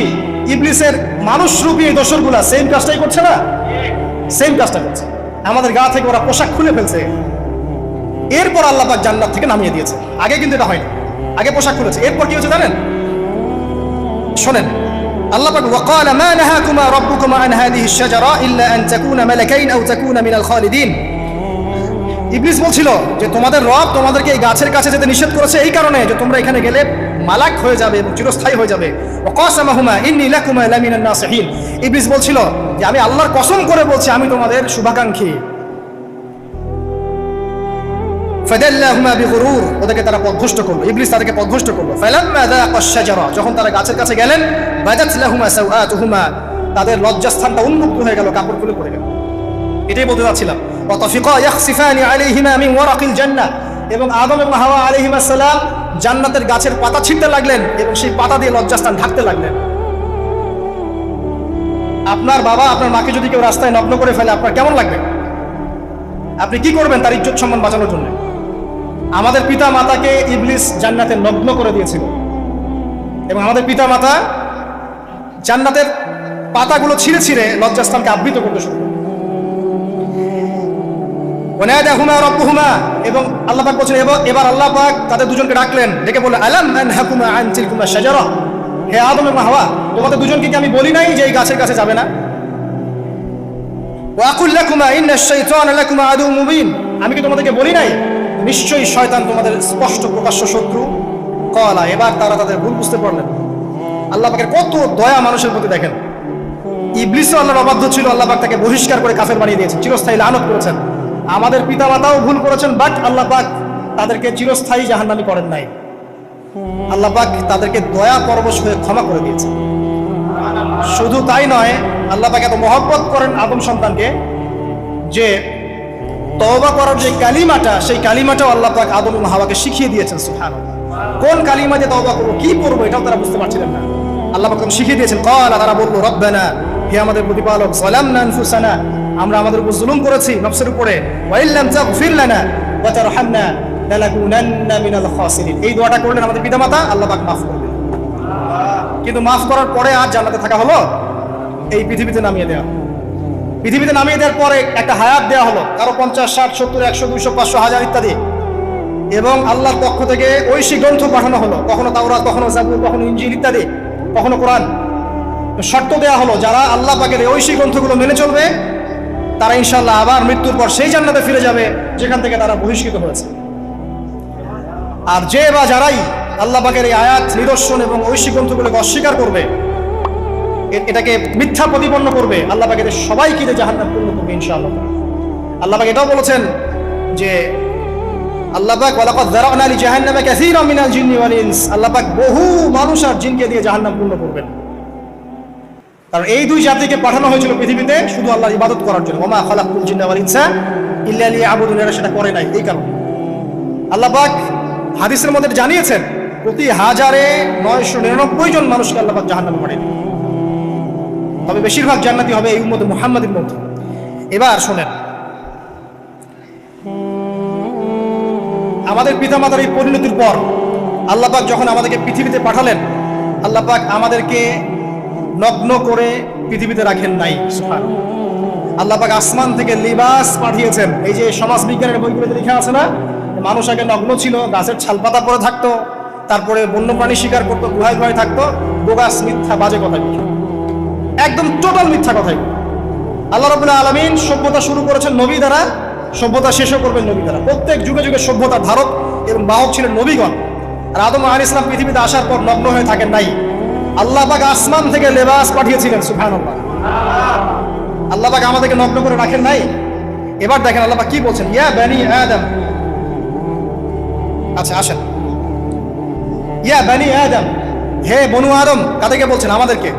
ইবলিসের মানুষরূপী এই দোসরগুলা সেম কাজটাই করছে না? সেম কাজটা করছে। আমাদের গা থেকে ওরা পোশাক খুলে ফেলছে, এরপর আল্লাহ পাক জান্নাত থেকে নামিয়ে দিয়েছে। আগে কিন্তু এটা হয়নি, আগে পোশাক খুলেছে। এরপর কি হয়েছে জানেন? শোনেন, আল্লাহ পাক ওয়াকালা মা নাহাকুমা রাব্বুকুমা আন হাযিহি আশ-শাজারা ইল্লা আন তাকুনা মালাকাইন আও তাকুনা মিনাল খালিদিন। ইবলিস বলছিল যে তোমাদের রব তোমাদেরকে এই গাছের কাছে যেতে নিষেধ করেছে এই কারণে যে তোমরা এখানে গেলে মালাক হয়ে যাবে এবং চিরস্থায়ী হয়ে যাবে। ওয়াকাসামাহুমা ইন্নী লাকুমা লামিনান নাসিহিন। ইবলিস বলছিল যে আমি আল্লাহর কসম করে বলছি আমি তোমাদের শুভাকাঙ্ক্ষী। ফাদাল্লাহুমা বিগুরুর, ওদেরকে তারা পথভ্রষ্ট করলো, ইবলিস তাদেরকে পথভ্রষ্ট করলো। ফালাম্মা যাকাশ শাজারা, যখন তারা গাছের কাছে গেলেন, বাদাত লাহুমা সাওআতুহুমা, তাদের লজ্জাস্থানটা উন্মুক্ত হয়ে গেল, কাপড় খুলে পড়ে গেল। এটাই বলতে যাচ্ছিলাম। ওয়াতাফিকা ইয়াখসিফানি আলাইহিমা মিন ওয়ারাকিল জান্নাহ, এবং আদম এবং হাওয়া আলাইহিস সালাম জান্নাতের গাছের পাতা ছিঁড়তে লাগলেন এবং সেই পাতা দিয়ে লজ্জাস্থান ঢাকতে লাগলেন। আপনার বাবা আপনার মাকে যদি কেউ রাস্তায় নগ্ন করে ফেলে আপনার কেমন লাগবে? আপনি কি করবেন তার ইজ্জত সম্মান বাঁচানোর জন্য? আমাদের পিতা মাতাকে ইবলিস জান্নাতে নগ্ন করে দিয়েছিল, এবং আমাদের পিতা মাতা জান্নাতের পাতাগুলো ছিঁড়ে ছিঁড়ে লজ্জাস্থানকে আবৃত করতে শুরু করল। ওয়ানাদাহুমা রাব্বুহুমা, এবং আল্লাহ পাক বলেন এবার আল্লাহ পাক তাদের দুজনকে ডাকলেন, ডেকে বললেন আলাম আনহাকুমা আন তিলকুমা শাজারা, হে আদম এবং হাওয়া তোমাদের দুজনকে কি আমি বলি নাই যে এই গাছের কাছে যাবে না? ওয়া আকুল লাকুমা ইন্নাশ শাইতানা লাকুমা আদুউম মুবিন, আমি কি তোমাদেরকে বলি নাই নিশ্চয়ই শয়তান তোমাদের স্পষ্ট প্রকাশ্য শত্রু? ক্বালা, এবার তারা তাদের ভুল বুঝতে পারলেন। আল্লাহ পাকের কত দয়া মানুষের প্রতি দেখেন। ইবলিসও আল্লাহর অবাধ্য ছিল, আল্লাহ পাক তাকে বহিষ্কার করে কাফের বানিয়ে দিয়েছেন, চিরস্থায়ী লানত করেছেন। আমাদের পিতামাতাও ভুল করেছেন, বাট আল্লাহ পাক তাদেরকে চিরস্থায়ী জাহান্নামী করেন নাই। আল্লাহ পাক তাদেরকে দয়া পরবশ হয়ে ক্ষমা করে দিয়েছেন। শুধু তাই নয়, আল্লাহ পাক এত মহব্বত করেন আদম সন্তানকে যে তওবা করার যে কালিমাটা, সেই কালিমাটাও আল্লাহ পাক আদম এবং হাওয়াকে শিখিয়ে দিয়েছেন। সুবহানাল্লাহ, কোন কালিমা দিয়ে তওবা করব, কি করব, এটাও তারা বুঝতে পারছিলেন না। আল্লাহ পাক শিখিয়ে দিয়েছেন। ক্বালা, তারা বলল রব্বানা, হে আমাদের প্রতিপালক, যালামনা আনফুসানা, আমরা আমাদের উপর জুলুম করেছি, নফসের উপরে। ওয়া ইল্লাম তাগফির লানা ওয়া তারহামনা লানাকুনান্না মিনাল খাসিরিন। এই দোয়াটা করলেন আমাদের পিতামাতা, আল্লাহ পাক মাফ করলেন। কিন্তু মাফ করার পরে আর জান্নাতে থাকা হলো? এই পৃথিবীতে নামিয়ে দেওয়া। পৃথিবীতে নামিয়ে দেওয়ার পরে একটা হায়াত দেওয়া হলো, কারো 50, 60, 70, 100, 200, 500, 1000 ইত্যাদি। এবং আল্লাহর পক্ষ থেকে ঐশী গ্রন্থ পাঠানো হলো, কখনো তাওরাত, কখনো জাবুর, কখনো ইনজিল ইত্যাদি, কখনো কোরআন। শর্ত দেওয়া হলো যারা আল্লাহ পাকের ঐশী গ্রন্থগুলো মেনে চলবে তারা ইনশাআল্লাহ আবার মৃত্যুর পর সেই জান্নাতে ফিরে যাবে যেখান থেকে তারা বহিষ্কৃত হয়েছে। আর যে বা যারাই আল্লাহ পাকের এই আয়াত, নিদর্শন এবং ঐশী গ্রন্থগুলোকে অস্বীকার করবে, এটাকে মিথ্যা প্রতিপন্ন করবে, আল্লাহ পাক এদের সবাইকে জাহান্নাম পূর্ণ করবে ইনশাআল্লাহ। আল্লাহ পাক এটাও বলেছেন যে আল্লাহ পাক ওয়ালাকাদ যারানা লি জাহান্নামা কাসীরাম মিনাল জিন্নি ওয়াল ইনস, আল্লাহ পাক বহু মানুষ আর জিনকে দিয়ে জাহান্নাম পূর্ণ করবেন। কারণ এই দুই জাতিকে পাঠানো হয়েছিল পৃথিবীতে শুধু আল্লাহর ইবাদত করার জন্য। ওমা খালাকুল জিন্না ওয়াল ইনসা ইল্লা লিয়াবুদুন, এরা সেটা করে নাই। এই কারণে আল্লাহ পাক হাদিসের মধ্যে জানিয়েছেন প্রতি 1000-999 জন মানুষকে আল্লাহ পাক জাহান্নামে পাঠাবেন, তবে বেশিরভাগ জান্নাতি হবে এই উম্মতে মুহাম্মাদের মধ্যে। এবার শোনেন, আমাদের পিতামাতার এই পরিণতির পর আল্লাহ পাক যখন আমাদেরকে পৃথিবীতে পাঠালেন, আল্লাহ পাক আমাদেরকে নগ্ন করে পৃথিবীতে রাখেন নাই। সুবহানাল্লাহ, আল্লাহ পাক আসমান থেকে লিবাস পাঠিয়েছেন। এই যে সমাজ বিজ্ঞানের বইগুলোতে লেখা আছে না, মানুষ আগে নগ্ন ছিল, গাছের ছালপাতা পরে থাকতো, তারপরে বন্যপ্রাণী শিকার করতো, গুহায় গুহায় থাকতো। বোগাস, মিথ্যা, বাজে কথা, একদম টোটাল মিথ্যা কথাই। আল্লাহ রাব্বুল আলামিন সভ্যতা শুরু করেছেন নবী দ্বারা, সভ্যতা শেষও করবেন নবী দ্বারা। প্রত্যেক যুগে যুগে সভ্যতার ধারক এবং বাহক ছিলেন নবীগণ। আর আদম আলাইহিস সালাম পৃথিবীতে আসার পর নগ্ন হয়ে থাকেন নাই। আল্লাহ পাক আসমান থেকে লেবাস পাঠিয়েছিলেন। সুবহানাল্লাহ, আল্লাহ পাক আমাদেরকে নগ্ন করে রাখেন নাই। এবার দেখেন আল্লাহ পাক কি বলছেন, ইয়া বানি আদম, আচ্ছা আসেন, ইয়া বানি আদম, হে বনু আদম, কাদেরকে বলছেন? আমাদেরকে।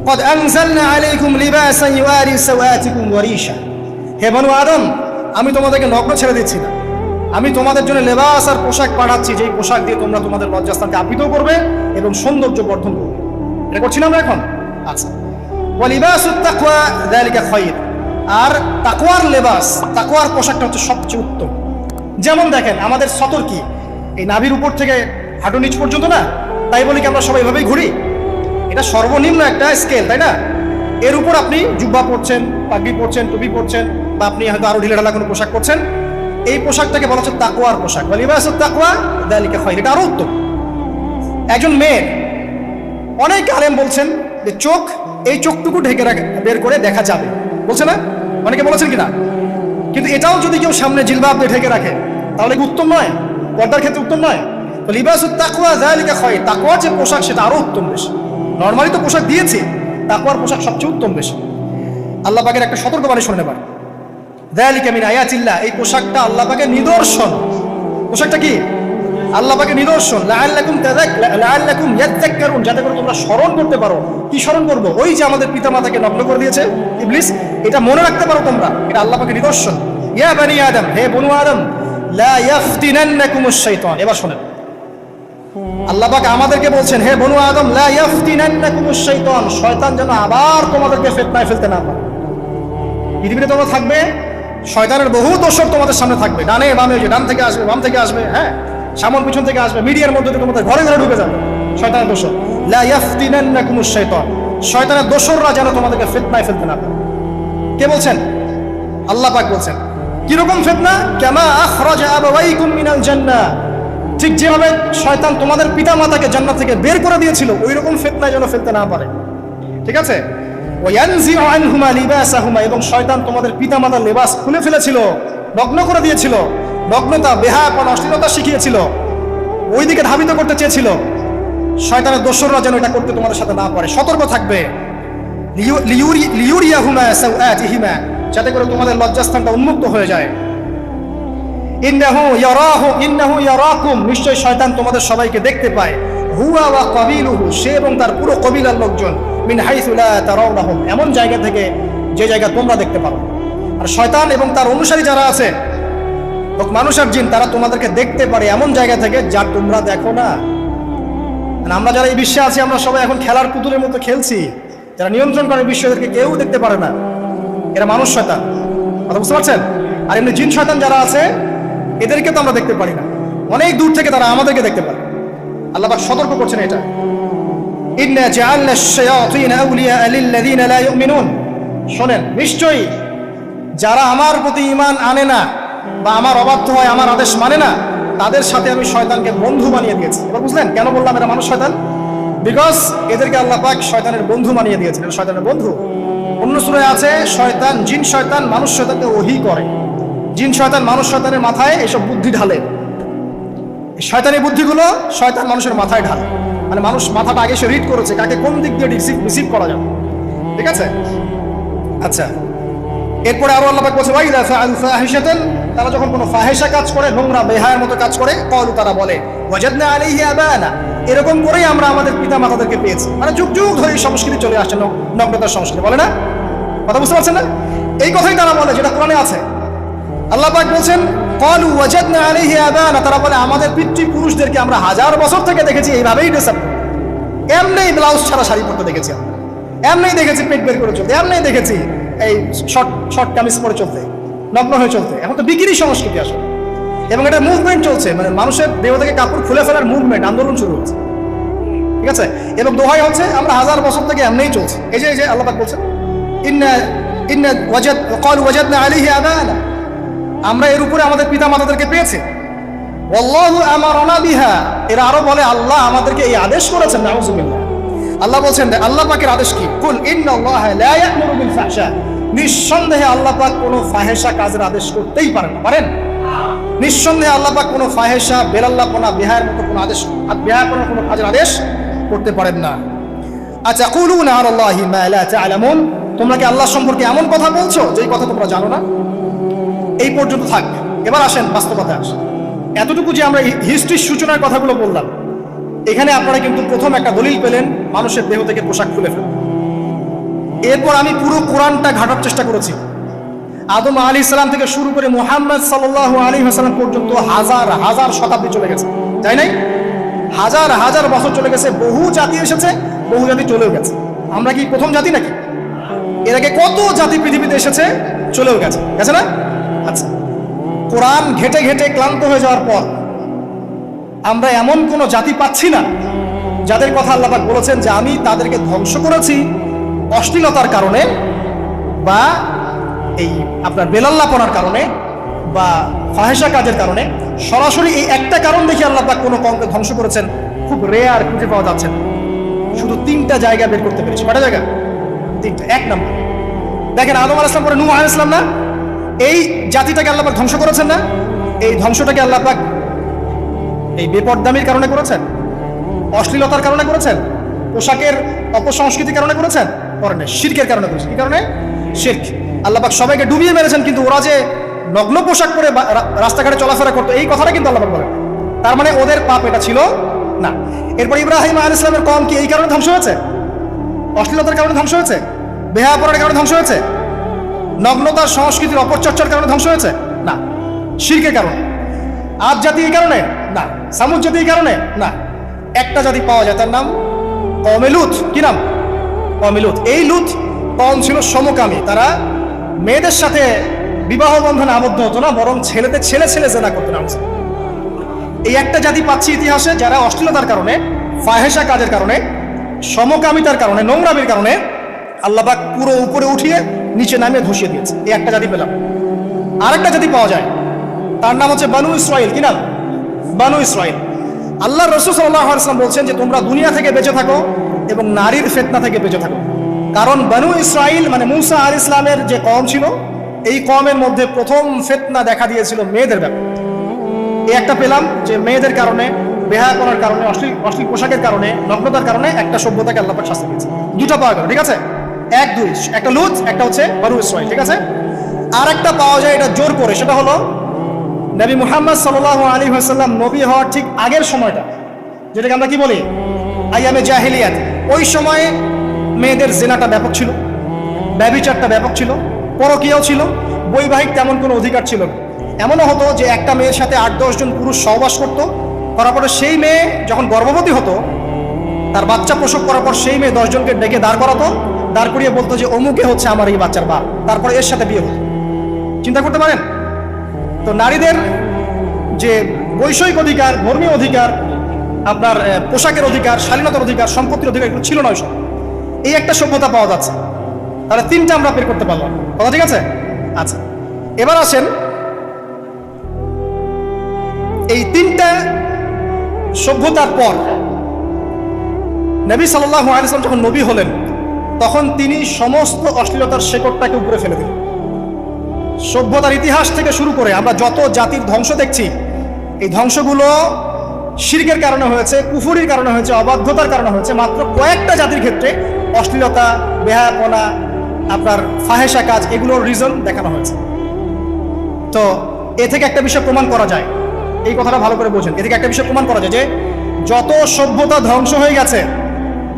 قد أنزلنا عليكم لباسا يواري سوآتكم وريشا, হে বনু আদম, আমি তোমাদেরকে নগ্ন ছেড়ে দিচ্ছি না, আমি তোমাদের জন্য লেবাস আর পোশাক পাঠাচ্ছি, যেই পোশাক দিয়ে তোমরা তোমাদের লজ্জাস্থানকে আবৃত করবে এবং সৌন্দর্য বর্ধন করবে। এটা করছি না আমরা এখন? আচ্ছা, ওয়ালিবাসুত তাকওয়া যালিকা খায়র, আর তাকওয়ার লেবাস, তাকওয়ার পোশাকটা হচ্ছে সবচেয়ে উত্তম। যেমন দেখেন, আমাদের সতর কি এই নাভির উপর থেকে হাঁটু নিচ পর্যন্ত না? তাই বলি কি আমরা সবাই এভাবেই ঘুরি? এটা সর্বনিম্ন একটা স্কেল, তাই না? এর উপর আপনি জুব্বা পরছেন, পাগড়ি পরছেন, টুপি পরছেন, বা আপনি হয়তো আরো ঢিলাঢালা কোনো পোশাক পরছেন, এই পোশাকটাকে বলা হচ্ছে তাকওয়ার পোশাক। ওয়ালিবাসুত তাকওয়া যালিকা খায়র, এটা আরো উত্তম। একজন মেয়ের, অনেক আলেম বলছেন যে চোখ, এই চোখটুকু ঢেকে বের করে দেখা যাবে, বলছে না? অনেকে বলেছেন কিনা? কিন্তু এটাও যদি কেউ সামনে জিলবাব দিয়ে ঢেকে রাখে, তাহলে কি উত্তম নয়? পর্দার ক্ষেত্রে উত্তম নয়? তো লিবাসুত তাকওয়া যালিকা খায়র, তাকওয়ার যে পোশাক সেটা আরো উত্তম বেশি। নরমালি তো পোশাক দিয়েছি, তাকওয়ার পোশাক সবচেয়ে উত্তম বেশি। আল্লাহ পাকের একটা সতর্কবাণী শুনে নেবার, যালিকা মিন আয়াতিল্লাহ, এই পোশাকটা আল্লাহ পাকের নিদর্শন। পোশাকটা কি? আল্লাহ পাকের নিদর্শন। লাআল্লাকুম ইয়াযাক্কারুন, যাতে করে তোমরা স্মরণ করতে পারো। কি স্মরণ করবো? ওই যে আমাদের পিতামাতাকে নগ্ন করে দিয়েছে ইবলিস, এটা মনে রাখতে পারো তোমরা, এটা আল্লাহ পাকের নিদর্শন। ইয়া বানি আদম, হে বনু আদম, লা ইয়াফতিনান্নাকুমুশ শাইতান। এবার শোনেন, আল্লাহ পাক আমাদেরকে বলছেন, হে বনু আদম, লা ইয়াফতিনান্নাকুমুশ শাইতান, শয়তান যেন আবার তোমাদেরকে ফিতনায় ফেলতে না পারে। পৃথিবীতে তোমরা থাকবে, শয়তানের বহু দোসর তোমাদের সামনে থাকবে, ডানে বামে, যে ডান থেকে আসবে, বাম থেকে আসবে, হ্যাঁ, সামন পিছন থেকে আসবে, মিডিয়ার মধ্যে দিয়ে তোমাদের ঘরে ঘরে ঢুকে যাবে শয়তানের দোসর। লা ইয়াফতিনান্নাকুমুশ শাইতান, শয়তানের দোসররা যেন তোমাদেরকে ফিতনায় ফেলতে না পারে। কে বলছেন? আল্লাহ পাক বলছেন। কিরকম ফিতনা? কামা আখরাজা আবাওয়াইকুম মিনাল জান্নাহ, ঠিক যেভাবে শয়তান তোমাদের পিতামাতাকে জান্নাত থেকে বের করে দিয়েছিল, ওই রকম ফিতনায় যেন ফেলতে না পারে। ঠিক আছে? ওয়ায়ানজিউ আনহুমা লিবাসাহুমা, এবং শয়তান তোমাদের পিতামাতার লেবাস খুলে ফেলেছিল, নগ্ন করে দিয়েছিল, নগ্নতা, বেহায়াপনা, অশ্লীলতা শিখিয়েছিল, ওইদিকে ধাবিত করতে চেয়েছিল। শয়তানের দোসররা যেন এটা করতে তোমাদের সাথে না পারে, সতর্ক থাকবে। লিউরিয়াহুমা সাওআতিহিমা, যাতে করে তোমাদের লজ্জাস্থানটা উন্মুক্ত হয়ে যায়। ইন্নাহু ইয়ারাকুম, নিশ্চয় শয়তান তোমাদের সবাইকে দেখতে পায়। হুয়া ওয়া কাবিলুহু, সে এবং তার পুরো কবিলার লোকজন, মিন হাইসু লা তারাউনাহুম, এমন জায়গা থেকে যে জায়গা তোমরা দেখতে পারো। আর শয়তান এবং তার অনুসারী যারা আছে, মানুষ আর জিন, তারা তোমাদেরকে দেখতে পারে এমন জায়গা থেকে যা তোমরা দেখো না। আমরা যারা এই বিশ্বে আছি, আমরা সবাই এখন খেলার পুতুলের মতো খেলছি। যারা নিয়ন্ত্রণ করে বিশ্ব, এদেরকে কেউ দেখতে পারে না, এরা মানুষ শয়তান। কথা বুঝতে পারছেন? আর এমনি জিন শয়তান যারা আছে, এদেরকে তো আমরা দেখতে পারি না, অনেক দূর থেকে তারা আমাদেরকে দেখতে পারে। আল্লাহ পাক সতর্ক করছেন এটা। ইন্না জাআলনা আশ-শায়াতিনা আউলিয়া লিল্লাযিনা লা ইউমিনুন, শোনেন, নিশ্চয়ই যারা আমার প্রতি ঈমান আনে না বা আমার অবাধ্য হয়, আমার আদেশ মানে না, তাদের সাথে আমি শয়তানকে বন্ধু বানিয়ে দিয়েছি। এবার বুঝলেন কেন বললাম এরা মানুষ শয়তান? বিকজ এদেরকে আল্লাহ পাক শয়তানের বন্ধু বানিয়ে দিয়েছেন। এটা শয়তানের বন্ধু। অন্য সূরায় আছে, শয়তান, জিন শয়তান মানুষ শয়তানকে ওহী করে। জিন শয়তান মানুষ শয়তানের মাথায় এসব বুদ্ধি ঢালে। শয়তানি বুদ্ধিগুলো শয়তান মানুষের মাথায় ঢালে, মানে মানুষ মাথাটা আগে সে রিড করেছে কাকে কোন দিক দিয়ে রিসিভ করা যাবে। ঠিক আছে? আচ্ছা, এরপরে আরো আল্লাহ পাক বলছে, ওয়াইদা ফাআলু ফাহিশাতান, তারা যখন কোনো ফাহিশা কাজ করে, নোংরা বেহায়ার মতো কাজ করে, ক্বালু, তারা বলে, ওয়াজাদনা আলাইহি আবানা, এরকম করেই আমরা আমাদের পিতা মাতাদেরকে পেয়েছি। মানে যুগ যুগ ধরে এই সংস্কৃতি চলে আসছে, নগ্নতার সংস্কৃতি, বলে না? কথা বুঝতে পারছেন না? এই কথাই তারা বলে, যেটা কোরআনে আছে। আল্লাহ পাক বলছেন, ক্বালু ওয়াজাদনা আলাইহি আবানা, তারা বলে আমাদের পিতৃপুরুষদেরকে আমরা হাজার বছর থেকে দেখেছি এইভাবেই ড্রেস আপ, এমনি ব্লাউজ ছাড়া শাড়ি পরতে দেখেছি, আমরা এমনি দেখেছি পেট বের করে চলতে, এমনি দেখেছি এই শর্ট কামিজ পরে চলতে, নগ্ন হয়ে চলতে। এখন তো বিকিনি সংস্কৃতি আসলে, এবং এটা মুভমেন্ট চলছে, মানে মানুষের দেহ থেকে কাপড় খুলে ফেলার মুভমেন্ট, আন্দোলন শুরু হচ্ছে। ঠিক আছে? এবং দোহাই হচ্ছে আমরা হাজার বছর থেকে এমনিই চলছে। এই যে আল্লাহ পাক বলছেন, ক্বালু ওয়াজাদনা আলাইহি আবানা, আমরা এর উপরে আমাদের পিতা মাতাদেরকে পেয়েছি। ওয়াল্লাহু আমারানা বিহা, এরা আরো বলে আল্লাহ আমাদেরকে এই আদেশ করেছেন। নাউযুবিল্লাহ। আল্লাহ বলছেন, আল্লাহ পাকের আদেশ কি? কুল ইন্নাল্লাহা লা ইয়া'মুরু বিল ফাহশা, নিঃসন্দেহে আল্লাহ পাক কোনো ফাহেশা কাজের আদেশ করতেই পারেন না। পারেন? নিঃসন্দেহে আল্লাহ পাক কোনো ফাহেশা, বেলাল্লাহপনা, বেহায়ার মতো কোনো আদেশ, বেহায়াপনার কোনো কাজের আদেশ করতে পারেন না। আচ্ছা, কুলুনা আলাল্লাহি মা লা তা'লামুন, তোমরা কি আল্লাহ সম্পর্কে এমন কথা বলছো যেই কথা তোমরা জানো না? এই পর্যন্ত থাক। এবার আসেন বাস্তবতায় আসেন। এতটুকু যে আমরা হিস্ট্রির সূচনার কথাগুলো বললাম, এখানে আপনারা কিন্তু প্রথম একটা দলিল পেলেন মানুষের দেহ থেকে পোশাক খুলে ফেলে। এরপর আমি পুরো কোরআনটা ঘাটার চেষ্টা করেছি। আদম আলাইহিস সালাম থেকে শুরু করে মুহাম্মদ সাল্লাল্লাহু আলাইহি ওয়াসাল্লাম পর্যন্ত হাজার হাজার শতাব্দী চলে গেছে, তাই নাই? হাজার হাজার বছর চলে গেছে, বহু জাতি এসেছে, বহু জাতি চলেও গেছে। আমরা কি প্রথম জাতি নাকি? এর আগে কত জাতি পৃথিবীতে এসেছে, চলেও গেছে, গেছে না? আচ্ছা, কোরআন ঘেটে ঘেটে ক্লান্ত হয়ে যাওয়ার পর আমরা এমন কোন জাতি পাচ্ছি না যাদের কথা আল্লাহ পাক বলেছেন যে আমি তাদেরকে ধ্বংস করেছি অশ্লীলতার কারণে বা এই আপনার বেলাল্লাপনার কারণে বা ফাহেসা কাজের কারণে। সরাসরি এই একটা কারণ দেখে আল্লাহ পাক কোনো কওমকে ধ্বংস করেছেন খুব রেয়ার, খুঁজে পাওয়া যাচ্ছে না। শুধু 3টা জায়গা বের করতে পেরেছি। কয়টা জায়গা? 3টা। 1 নম্বর দেখেন, আদম আলাইহিস সালাম পরে নূহ আলাইহিস সালাম না, এই জাতিটাকে আল্লাহ পাক ধ্বংস করেছেন না? এই ধ্বংসটাকে আল্লাহ পাক এই বেপরদামির কারণে করেছেন, অশ্লীলতার কারণে করেছেন, পোশাকের অপসংস্কৃতির কারণে করেছেন, করেন না, শিরকের কারণে করেছেন। কি কারণে? শিরক। আল্লাহ পাক সবাইকে ডুবিয়ে মেরেছেন, কিন্তু ওরা যে নগ্ন পোশাক পরে রাস্তাঘাটে চলাফেরা করতো এই কথাটা কিন্তু আল্লাহ পাক বলেন। তার মানে ওদের পাপ এটা ছিল না। এরপর ইব্রাহিম আলাইহিস সালামের কওম কি এই কারণে ধ্বংস হয়েছে? অশ্লীলতার কারণে ধ্বংস হয়েছে? বেহায়াপনার কারণে ধ্বংস হয়েছে? নগ্নতার সংস্কৃতির অপচর্চার কারণে ধ্বংস হয়েছে? না। শিরকের কারণে। আদ জাতি এই কারণে? না। সামুদ জাতি এই কারণে? না। একটা জাতি পাওয়া যায়, তার নাম কওমে লূত। কি নাম? কওমে লূত। এই লূত কওম ছিল সমকামী, তারা মেয়েদের সাথে বিবাহ বন্ধনে আবদ্ধ হতো না, বরং ছেলেদের ছেলে ছেলে জেনা করতো না। এই একটা জাতি পাচ্ছি ইতিহাসে যারা অশ্লীলতার কারণে, ফাহেসা কাজের কারণে, সমকামিতার কারণে, নোংরামির কারণে আল্লাহ পাক পুরো উপরে উঠিয়ে নিচে নামিয়ে ধসিয়ে দিয়েছে। এই একটা জাতি পেলাম। আরেকটা জাতি পাওয়া যায়, তার নাম হচ্ছে বানু ইসরাইল। কি নাম? বানু ইসরাইল। আল্লাহ রাসূল সাল্লাল্লাহু আলাইহি ওয়াসাল্লাম বলছেন যে তোমরা দুনিয়া থেকে বেঁচে থাকো এবং নারীর ফিতনা থেকে বেঁচে থাকো। কারণ বানু ইসরাইল মানে মুসা আলাইহিস সালামের যে কওম ছিল, এই কওমের মধ্যে প্রথম ফিতনা দেখা দিয়েছিল মেয়েদের ব্যাপারে। এই একটা পেলাম যে মেয়েদের কারণে, বেহায়াপনার কারণে, অশ্লীল পোশাকের কারণে, নগ্নতার কারণে একটা সভ্যতাকে আল্লাহ পাক শাস্তি দিয়েছে। দুটো পাওয়া গেল, ঠিক আছে? 1 2, একটা লূত, একটা হচ্ছে বানু ইসরাইল, ঠিক আছে? আর একটা পাওয়া যায় এটা জোর করে, সেটা হলো নবী মুহাম্মদ সাল্লাল্লাহু আলাইহি ওয়াসাল্লাম নবী হওয়ার ঠিক আগের সময়টা, যেটাকে আমরা কি বলি আইয়ামে জাহেলিয়াত। ওই সময়ে মেয়েদের জিনাটা ব্যাপক ছিল, ব্যভিচারটা ব্যাপক ছিল, পরকীয়াও ছিল, বৈবাহিক তেমন কোনো অধিকার ছিল না। এমনও হতো যে একটা মেয়ের সাথে 8-10 জন পুরুষ সহবাস করতো, করার পরে সেই মেয়ে যখন গর্ভবতী হতো, তার বাচ্চা প্রসব করার পর সেই মেয়ে 10 জনকে ডেকে দাঁড় করাতো, দাঁড় করিয়ে বলতো যে অমুকে হচ্ছে আমার এই বাচ্চার বাপ, তারপরে এর সাথে বিয়ে হতো। চিন্তা করতে পারেন? তো নারীদের যে বৈষয়িক অধিকার, ধর্মীয় অধিকার, আপনার পোশাকের অধিকার, শালীনতার অধিকার, সম্পত্তির অধিকার, এগুলো ছিল না ওই সময়। এই একটা সভ্যতা পাওয়া যাচ্ছে, তাহলে 3টা আমরা বের করতে পারলাম। কথা ঠিক আছে? আচ্ছা, এবার আসেন এই 3টা সভ্যতার পর নবী সাল্লাল্লাহু আলাইহি ওয়াসাল্লাম যখন নবী হলেন, তখন তিনি সমস্ত অশ্লীলতার শেকড়টাকে উপরে ফেলে দিলেন। সভ্যতার ইতিহাস থেকে শুরু করে আমরা যত জাতির ধ্বংস দেখছি, এই ধ্বংসগুলো শিরকের কারণে হয়েছে, কুফরির কারণে হয়েছে, অবাধ্যতার কারণে হয়েছে। মাত্র কয়েকটা জাতির ক্ষেত্রে অশ্লীলতা, বেহায়াপনা, আপনার ফাহেসা কাজ, এগুলোর রিজন দেখানো হয়েছে। তো এ থেকে একটা বিষয় প্রমাণ করা যায়, এই কথাটা ভালো করে বোঝেন। এ থেকে একটা বিষয় প্রমাণ করা যায় যে যত সভ্যতা ধ্বংস হয়ে গেছে,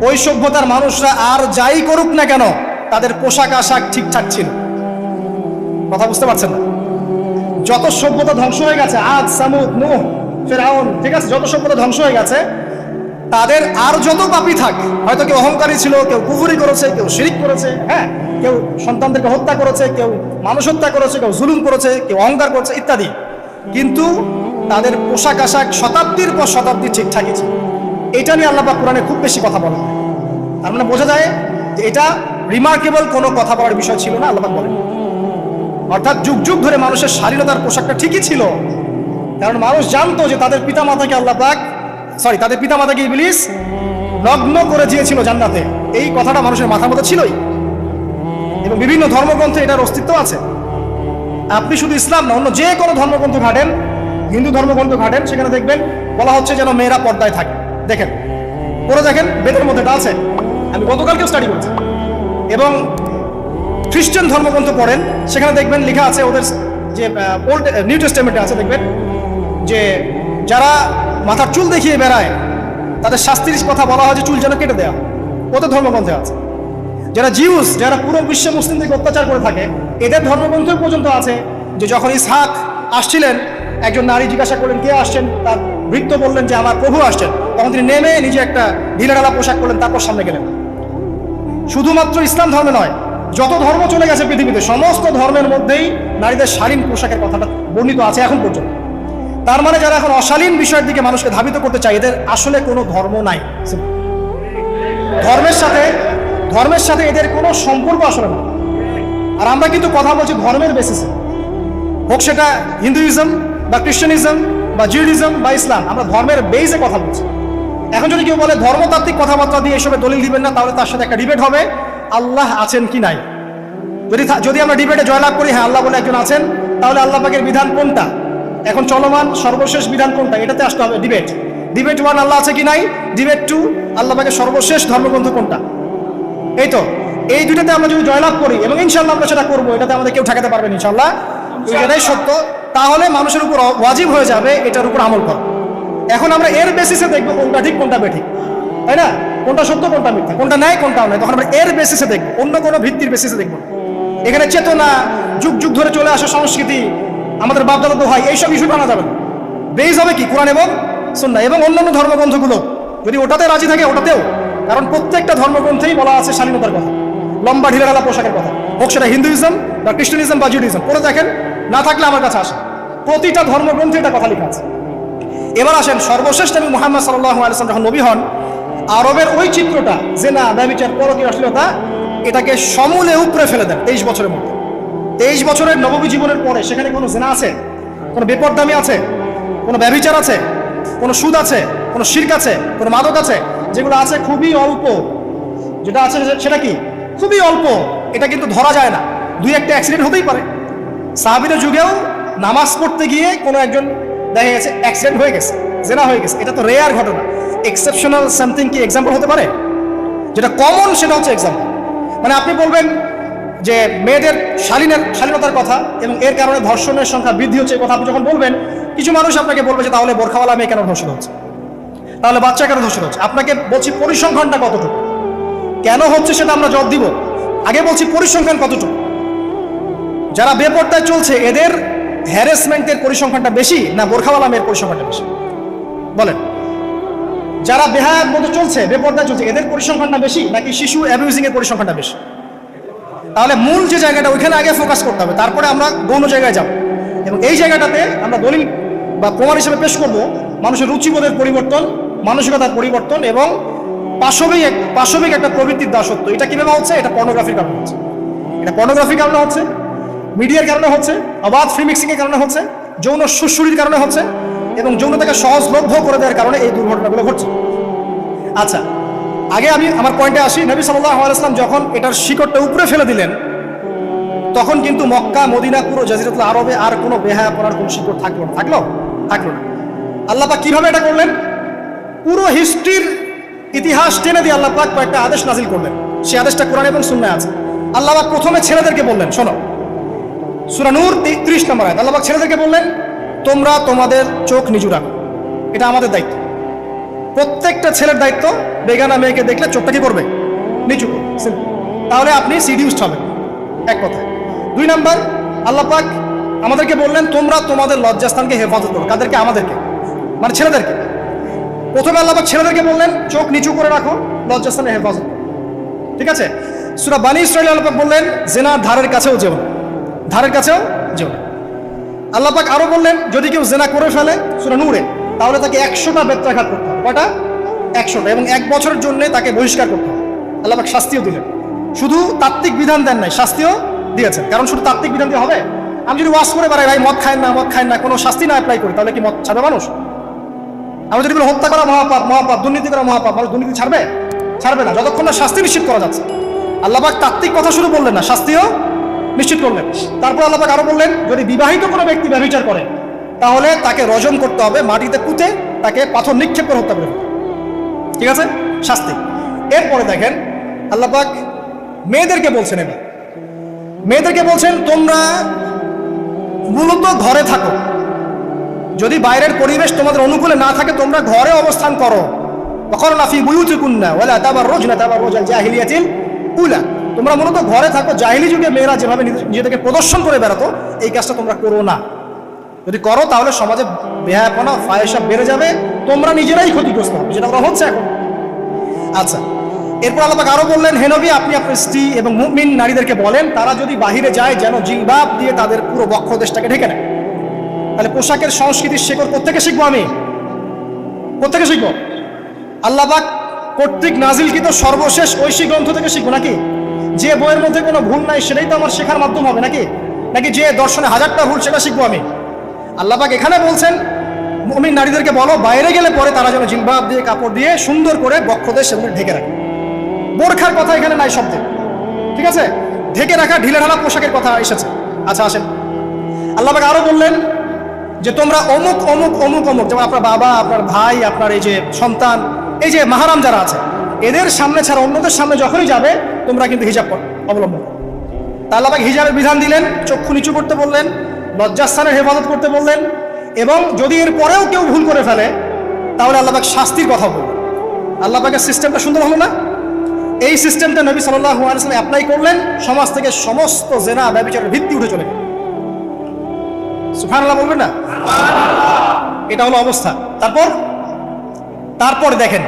ওই সভ্যতার মানুষরা আর যাই করুক না কেন, তাদের পোশাক আশাক ঠিকঠাক ছিল। কথা বুঝতে পারছেন না? যত সভ্যতা ধ্বংস হয়ে গেছে, আদ, সামুদ, নূহ, ফিরআউন, ঠিক আছে, যত সভ্যতা ধ্বংস হয়ে গেছে, তাদের আর যত পাপী থাক, হয়তো কেউ অহংকারী ছিল, কেউ কুফরি করেছে, কেউ শিরিক করেছে, হ্যাঁ, কেউ সন্তানদেরকে হত্যা করেছে, কেউ মানুষ হত্যা করেছে, কেউ জুলুম করেছে, কেউ অহংকার করেছে ইত্যাদি, কিন্তু তাদের পোশাক আশাক শতাব্দীর পর শতাব্দী ঠিকঠাকই ছিল। এটা নিয়ে আল্লাহ পাক কোরআনে খুব বেশি কথা বলেন। তার মানে বোঝা যায় যে এটা রিমার্কেবল কোনো কথা বলার বিষয় ছিল না, আল্লাহ পাক বলেন। অর্থাৎ যুগ যুগ ধরে মানুষের শালীনতার পোশাকটা ঠিকই ছিল, কারণ মানুষ জানতো যে তাদের পিতামাতাকে আল্লাহ পাক, তাদের পিতামাতাকে ইবলিস নগ্ন করে দিয়েছিল জান্নাতে। এই কথাটা মানুষের মাথার মধ্যে ছিলই, এবং বিভিন্ন ধর্মগ্রন্থে এটার অস্তিত্ব আছে। আপনি শুধু ইসলাম না, অন্য যে কোনো ধর্মগ্রন্থ ঘাটেন, হিন্দু ধর্মগ্রন্থ ঘাটেন, সেখানে দেখবেন বলা হচ্ছে যেন মেয়েরা পর্দায় থাকে। দেখেন, পরে দেখেন বেদের মধ্যে এটা আছে, আমি গতকালকেও স্টাডি করছি। এবং খ্রিস্টান ধর্মগ্রন্থ পড়েন, সেখানে দেখবেন লেখা আছে, ওদের যে ওল্ড নিউ টেস্টামেন্টে আছে, দেখবেন যে যারা মাথার চুল দেখিয়ে বেড়ায় তাদের শাস্তির কথা বলা হয় যে চুল যেন কেটে দেওয়া। ওদের ধর্মগ্রন্থে আছে। যারা জিউস, যারা পুরো বিশ্ব মুসলিমদেরকে অত্যাচার করে থাকে, এদের ধর্মগ্রন্থ পর্যন্ত আছে যে যখন ইসহাক আসছিলেন, একজন নারী জিজ্ঞাসা করলেন কে আসছেন, তার ভৃত্য বললেন যে আমার প্রভু আসছেন। তখন তিনি নেমে নিজে একটা ঢিলাঢালা পোশাক করলেন, তারপর সামনে গেলেন। শুধুমাত্র ইসলাম ধর্মে নয়, যত ধর্ম চলে গেছে পৃথিবীতে, সমস্ত ধর্মের মধ্যেই নারীদের শালীন পোশাকের কথাটা বর্ণিত আছে এখন পর্যন্ত। তার মানে যারা এখন অশালীন বিষয়ের দিকে মানুষকে ধাবিত করতে চায়, এদের আসলে কোনো ধর্ম নাই। ধর্মের সাথে এদের কোনো সম্পর্ক আসলে না। আর আমরা কিন্তু কথা বলছি ধর্মের বেসিসে, হোক সেটা হিন্দুইজম বা খ্রিস্টানিজম বা জিউডিজম বা ইসলাম, আমরা ধর্মের বেসে কথা বলছি। এখন যদি কেউ বলে ধর্মতাত্ত্বিক কথাবার্তা দিয়ে এসবে দলিল দিবেন না, তাহলে তার সাথে একটা ডিবেট হবে আল্লাহ আছেন কি নাই। যদি আমরা ডিবেটে জয়লাভ করি হ্যাঁ আল্লাহ বলে একজন আছেন, তাহলে আল্লাহ পাকের বিধান কোনটা, এখন চলমান সর্বশেষ বিধান কোনটা, এটাতে আসতে হবে ডিবেট। ডিবেট 1 আল্লাহ আছে কি নাই, ডিবেট 2 আল্লাহ পাকের সর্বশেষ ধর্মগ্রন্থ কোনটা। এই তো এই দুইটাতে আমরা যদি জয়লাভ করি, এবং ইনশাআল্লাহ আমরা সেটা করবো, এটাতে আমাদের কেউ ঠেকাতে পারবেন ইনশাআল্লাহ, এটাই সত্য, তাহলে মানুষের উপর ওয়াজিব হয়ে যাবে এটার উপর আমল করা। এখন আমরা এর বেসিসে দেখবো কোনটা ঠিক কোনটা বেঠিক, তাই না, কোনটা সত্য কোনটা মিথ্যা, কোনটা ন্যায় কোনটাও নয়, তখন আমরা এর বেসিসে দেখবো, অন্য কোনো ভিত্তির বেসিসে দেখবো। এখানে চেতনা, যুগ যুগ ধরে চলে আসা সংস্কৃতি, আমাদের বাপদাদা দোহাই, এইসব ইস্যু আনা যাবে না। বেস হবে কি কোরআন এবং সুন্নাহ এবং অন্যান্য ধর্মগ্রন্থগুলো, যদি ওটাতে রাজি থাকে ওটাতেও, কারণ প্রত্যেকটা ধর্মগ্রন্থেই বলা আছে শালীনতার কথা, লম্বা ঢিলাঢালা পোশাকের কথা, হোক সেটা হিন্দুইজম বা খ্রিস্টানিজম বা জুডিজম। পড়ে দেখেন, না থাকলে আমার কাছে আসে, প্রতিটা ধর্মগ্রন্থে এটা কথা লেখা আছে। এবার আসেন, সর্বশ্রেষ্ঠ নবী মুহাম্মদ সাল্লাল্লাহু আলাইহি ওয়াসাল্লাম যখন নবী হন, আরবের ওই চিত্রটা জেনা, ব্যভিচার, পরকীয়া, অশ্লীলতা, এটাকে সমূলে উপড়ে ফেলে দেন 23 বছরের মধ্যে। 23 বছরের নববী জীবনের পরে সেখানে কোনো জেনা আছে, কোনো বেপরদামি আছে, কোনো ব্যভিচার আছে, কোনো সুদ আছে, কোনো শিরক আছে, কোনো মাদক আছে, যেগুলো আছে খুবই অল্প, যেটা আছে সেটা কি খুবই অল্প, এটা কিন্তু ধরা যায় না। 2-1টা অ্যাক্সিডেন্ট হতেই পারে। সাহাবীদের যুগেও নামাজ পড়তে গিয়ে কোনো একজন দেখা গেছে অ্যাক্সিডেন্ট হয়ে গেছে, জেনা হয়ে গেছে, এটা তো রেয়ার ঘটনা। এক্সেপশনাল সামথিং কি এক্সাম্পল হতে পারে? যেটা কমন সেটা হচ্ছে এক্সাম্পল। মানে আপনি বলবেন যে মেয়েদের শালীনতার কথা এবং এর কারণে ধর্ষণের সংখ্যা বৃদ্ধি হচ্ছে, কথা আপনি যখন বলবেন, কিছু মানুষ আপনাকে বলবে যে তাহলে বোরখাওয়ালা মেয়ে কেন ধর্ষণ হচ্ছে, তাহলে বাচ্চা কেন ধর্ষণ হচ্ছে। আপনাকে বলছি পরিসংখ্যানটা কতটুকু, কেন হচ্ছে সেটা আমরা জবাব দিব, আগে বলছি পরিসংখ্যান কতটুকু। যারা বেপরদায় চলছে এদের হ্যারাসমেন্টের পরিসংখ্যানটা বেশি না বোরখাওয়ালা মেয়ের পরিসংখ্যানটা বেশি? বলেন। যারা বেহায়ার মতো চলছে, বেপরদায় চলছে, এদের পরিসংখ্যানটা বেশি নাকি শিশু অ্যাবিউজিং এর পরিসংখ্যানটা বেশি? তাহলে মূল যে জায়গাটা ওইখানে আগে ফোকাস করতে হবে, তারপরে আমরা গৌণ জায়গায় যাব। এবং এই জায়গাটাতে আমরা দলিল বা প্রমাণ হিসেবে পেশ করব মানুষের রুচিবোধের পরিবর্তন, মানসিকতার পরিবর্তন এবং পাশবিক একটা প্রবৃত্তির দাসত্ব। এটা কিভাবে হচ্ছে? এটা পর্নোগ্রাফির কারণে হচ্ছে, এটা পর্নোগ্রাফির কারণে হচ্ছে, মিডিয়ার কারণে হচ্ছে, অবাধ ফ্রি মিক্সিং এর কারণে হচ্ছে, যৌন সুশুরির কারণে হচ্ছে এবং যৌনতাকে সহজলভ্য করে দেওয়ার কারণে এই দুর্ঘটনাগুলো ঘটছে। আচ্ছা, আগে আমি আমার পয়েন্টে আসি। নবী সাল্লাল্লাহু আলাইহি ওয়াসাল্লাম যখন এটার শিকড়টা উপরে ফেলে দিলেন, তখন কিন্তু মক্কা, মদিনা, পুরো জাজিরাতুল আরবে আর কোনো বেহায়াপনার কোনো শিকড় থাকলো না। আল্লাহ পাক কিভাবে এটা করলেন? পুরো হিস্ট্রির ইতিহাস টেনে দিয়ে আল্লাহ পাক কয়েকটা আদেশ নাজিল করলেন। সেই আদেশটা কোরআন এবং সুন্নাহে আছে। আল্লাহ পাক প্রথমে ছেলেদেরকে বললেন, শোনো, সূরা নূর 30 নম্বর আয়াত, আল্লাহ পাক ছেলেদেরকে বললেন, তোমরা তোমাদের চোখ নিচু রাখো, এটা আমাদের দায়িত্ব। প্রত্যেকটা ছেলের দায়িত্ব, বেগানা মেয়েকে দেখলে চোখটা কি করবে? নিচু করবে। তাহলে আপনি সিডিউসড হবেন, এক কথায়। 2 নাম্বার, আল্লাহ পাক আমাদেরকে বললেন, তোমরা তোমাদের লজ্জাস্থানকে হেফাজত করো। কাদেরকে? আমাদেরকে, মানে ছেলেদেরকে। প্রথমে আল্লাহ পাক ছেলেদেরকে বললেন চোখ নিচু করে রাখো, লজ্জাস্থানে হেফাজত করো, ঠিক আছে। সূরা বানী ইসরাঈল আল্লাহ পাক বললেন, জেনার ধারের কাছেও যেও না, ধারের কাছেও যেও না। আল্লাহ পাক আরো বললেন, যদি কেউ জেনা করে ফেলে, সূরা নূরে, তাহলে তাকে 100টা বেত্রাঘাত করতে হবে। কয়টা? 100টা, এবং 1 বছরের জন্য তাকে বহিষ্কার করতে হবে। আল্লাহ পাক শাস্তিও দিলেন, শুধু তাত্ত্বিক বিধান দেন নাই, শাস্তিও দিয়েছেন। কারণ শুধু তাত্ত্বিক বিধান দিয়ে হবে? আমি যদি ওয়াজ করে বেড়াই, ভাই মদ খায় না, কোনো শাস্তি না অ্যাপ্লাই করি, তাহলে কি মদ ছাড়বে মানুষ? আমরা যদি বলি হত্যা করা মহাপাপ, দুর্নীতি করা মহাপাপ, মানুষ দুর্নীতি ছাড়বে না যতক্ষণ না শাস্তি নিশ্চিত করা যাচ্ছে। আল্লাহ পাক তাত্ত্বিক কথা শুধু বললেন না, শাস্তিও নিশ্চিত করলেন। তারপর আল্লাহ পাক আরো বললেন, যদি বিবাহিত কোনো ব্যক্তি ব্যভিচার করে, তাহলে তাকে রজম করতে হবে, মাটিতে পুঁতে তাকে পাথর নিক্ষেপ করে হত্যা করে, ঠিক আছে, শাস্তি। এরপরে দেখেন আল্লাহ পাক মেয়েদেরকে বলছেন, এবার মেয়েদেরকে বলছেন, তোমরা মূলত ঘরে থাকো, যদি বাইরের পরিবেশ তোমাদের অনুকূলে না থাকে, তোমরা ঘরে অবস্থান করো। ওয়াকারনা ফি বুয়ুতিকুন্না ওয়ালা তাবাররুজনা তাবাররুজাল জাহিলিয়াতিল উলা, তোমরা মূলত ঘরে থাকো। জাহিলি যুগে মেয়েরা যেভাবে নিজেদেরকে প্রদর্শন করে বেড়াতো, এই কাজটা তোমরা করো না। যদি করো তাহলে সমাজে বেহায়াপনা ফায়েশা বেড়ে যাবে, তোমরা নিজেরাই ক্ষতিগ্রস্ত হবে, যেটা ওরা হচ্ছে এখন। আচ্ছা, এরপর আল্লাহ পাক আরো বললেন, হে নবী, আপনি আপনার স্ত্রী এবং মুমিন নারীদেরকে বলেন তারা যদি বাহিরে যায় যেন জিলবাব দিয়ে তাদের পুরো বক্ষদেশটাকে ঢেকে নেয়। তাহলে পোশাকের সংস্কৃতির শেকড় কোত্থেকে শিখবো? আমি কোত্থেকে শিখবো? আল্লাহ পাক কর্তৃক নাজিলকৃত সর্বশেষ ঐশী গ্রন্থ থেকে শিখবো নাকি? যে বইয়ের মধ্যে কোনো ভুল নাই সেটাই তো আমার শেখার মাধ্যম হবে নাকি? নাকি যে দর্শনে হাজারটা ভুল সেটা শিখবো আমি? আল্লাহ পাক এখানে বলছেন মুমিন নারীদেরকে বলো বাইরে গেলে পরে তারা যেন জিলবাব দিয়ে কাপড় দিয়ে সুন্দর করে বক্ষদেশ সেগুলো ঢেকে রাখে। বোরখার কথা এখানে নাই শব্দে, ঠিক আছে? ঢেকে রাখা ঢিলে ঢালা পোশাকের কথা এসেছে। আচ্ছা আসেন, আল্লাহ পাক আরো বললেন যে তোমরা অমুক অমুক অমুক অমুক, যেমন আপনার বাবা, আপনার ভাই, আপনার এই যে সন্তান, এই যে মাহারাম যারা আছে এদের সামনে ছাড়া অন্যদের সামনে যখনই যাবে তোমরা কিন্তু হিজাব অবলম্বন। তা আল্লাহ পাক হিজাবের বিধান দিলেন, চক্ষু নিচু করতে বললেন, লজ্জাস্থানের হেফাজত করতে বললেন, এবং যদি এর পরেও কেউ ভুল করে ফেলে তাহলে আল্লাহ পাক শাস্তির কথা বললেন। আল্লাহ পাকের সিস্টেমটা সুন্দর হলো না? এই সিস্টেমটা নবী সাল্লাল্লাহু আলাইহি ওয়াসাল্লাম অ্যাপ্লাই করলেন, সমাজ থেকে সমস্ত জেনা ব্যভিচারের ভিত্তি উঠে চলে গেল। সুবহানাল্লাহ বলবেন না? এটা হলো অবস্থা। তারপর দেখেন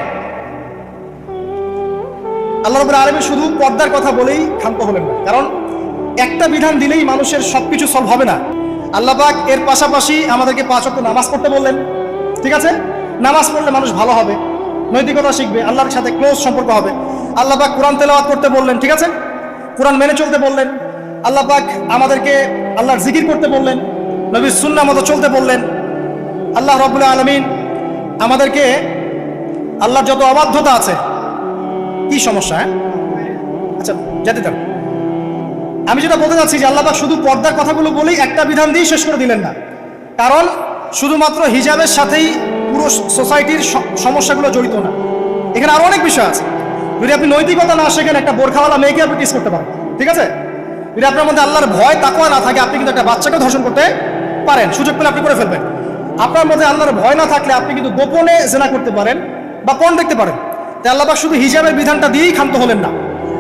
আল্লাহ রাব্বুল আলামিন শুধু পর্দার কথা বলেই ক্ষান্ত হলেন না, কারণ একটা বিধান দিলেই মানুষের সবকিছু সলভ হবে না। আল্লাহ পাক এর পাশাপাশি আমাদেরকে 5 ওয়াক্ত নামাজ পড়তে বললেন, ঠিক আছে? নামাজ পড়লে মানুষ ভালো হবে, নৈতিকতা শিখবে, আল্লাহর সাথে ক্লোজ সম্পর্ক হবে। আল্লাহ পাক কোরআন তেলাওয়াত করতে বললেন, ঠিক আছে? কোরআন মেনে চলতে বললেন। আল্লাহ পাক আমাদেরকে আল্লাহর জিকির করতে বললেন, নবীর সুন্নাহ মতো চলতে বললেন। আল্লাহ রাব্বুল আলামিন আমাদেরকে আল্লাহর যত অবাধ্যতা আছে, কি সমস্যা? আচ্ছা যেতে চান, আমি যেটা বলতে চাচ্ছি যে আল্লাহ পাক শুধু পর্দার কথাগুলো বলেই একটা বিধান দিয়ে শেষ করে দিলেন না, কারণ শুধুমাত্র হিজাবের সাথেই পুরো সোসাইটির সমস্যাগুলো জড়িত না, এখানে আরো অনেক বিষয় আছে। যদি আপনি নৈতিকতা না শেখেন, একটা বোরখাওয়ালা মেয়েকে আপনি টিস করতে পারেন, ঠিক আছে? যদি আপনার মধ্যে আল্লাহর ভয় তাকওয়া না থাকে, আপনি কিন্তু একটা বাচ্চাকে ধর্ষণ করতে পারেন, সুযোগ পেলে আপনি করে ফেলবেন। আপনার মধ্যে আল্লাহর ভয় না থাকলে আপনি কিন্তু গোপনে জেনা করতে পারেন বা পর্ন দেখতে পারেন। তাই আল্লাহ পাক শুধু হিজাবের বিধানটা দিয়েই ক্ষান্ত হলেন না,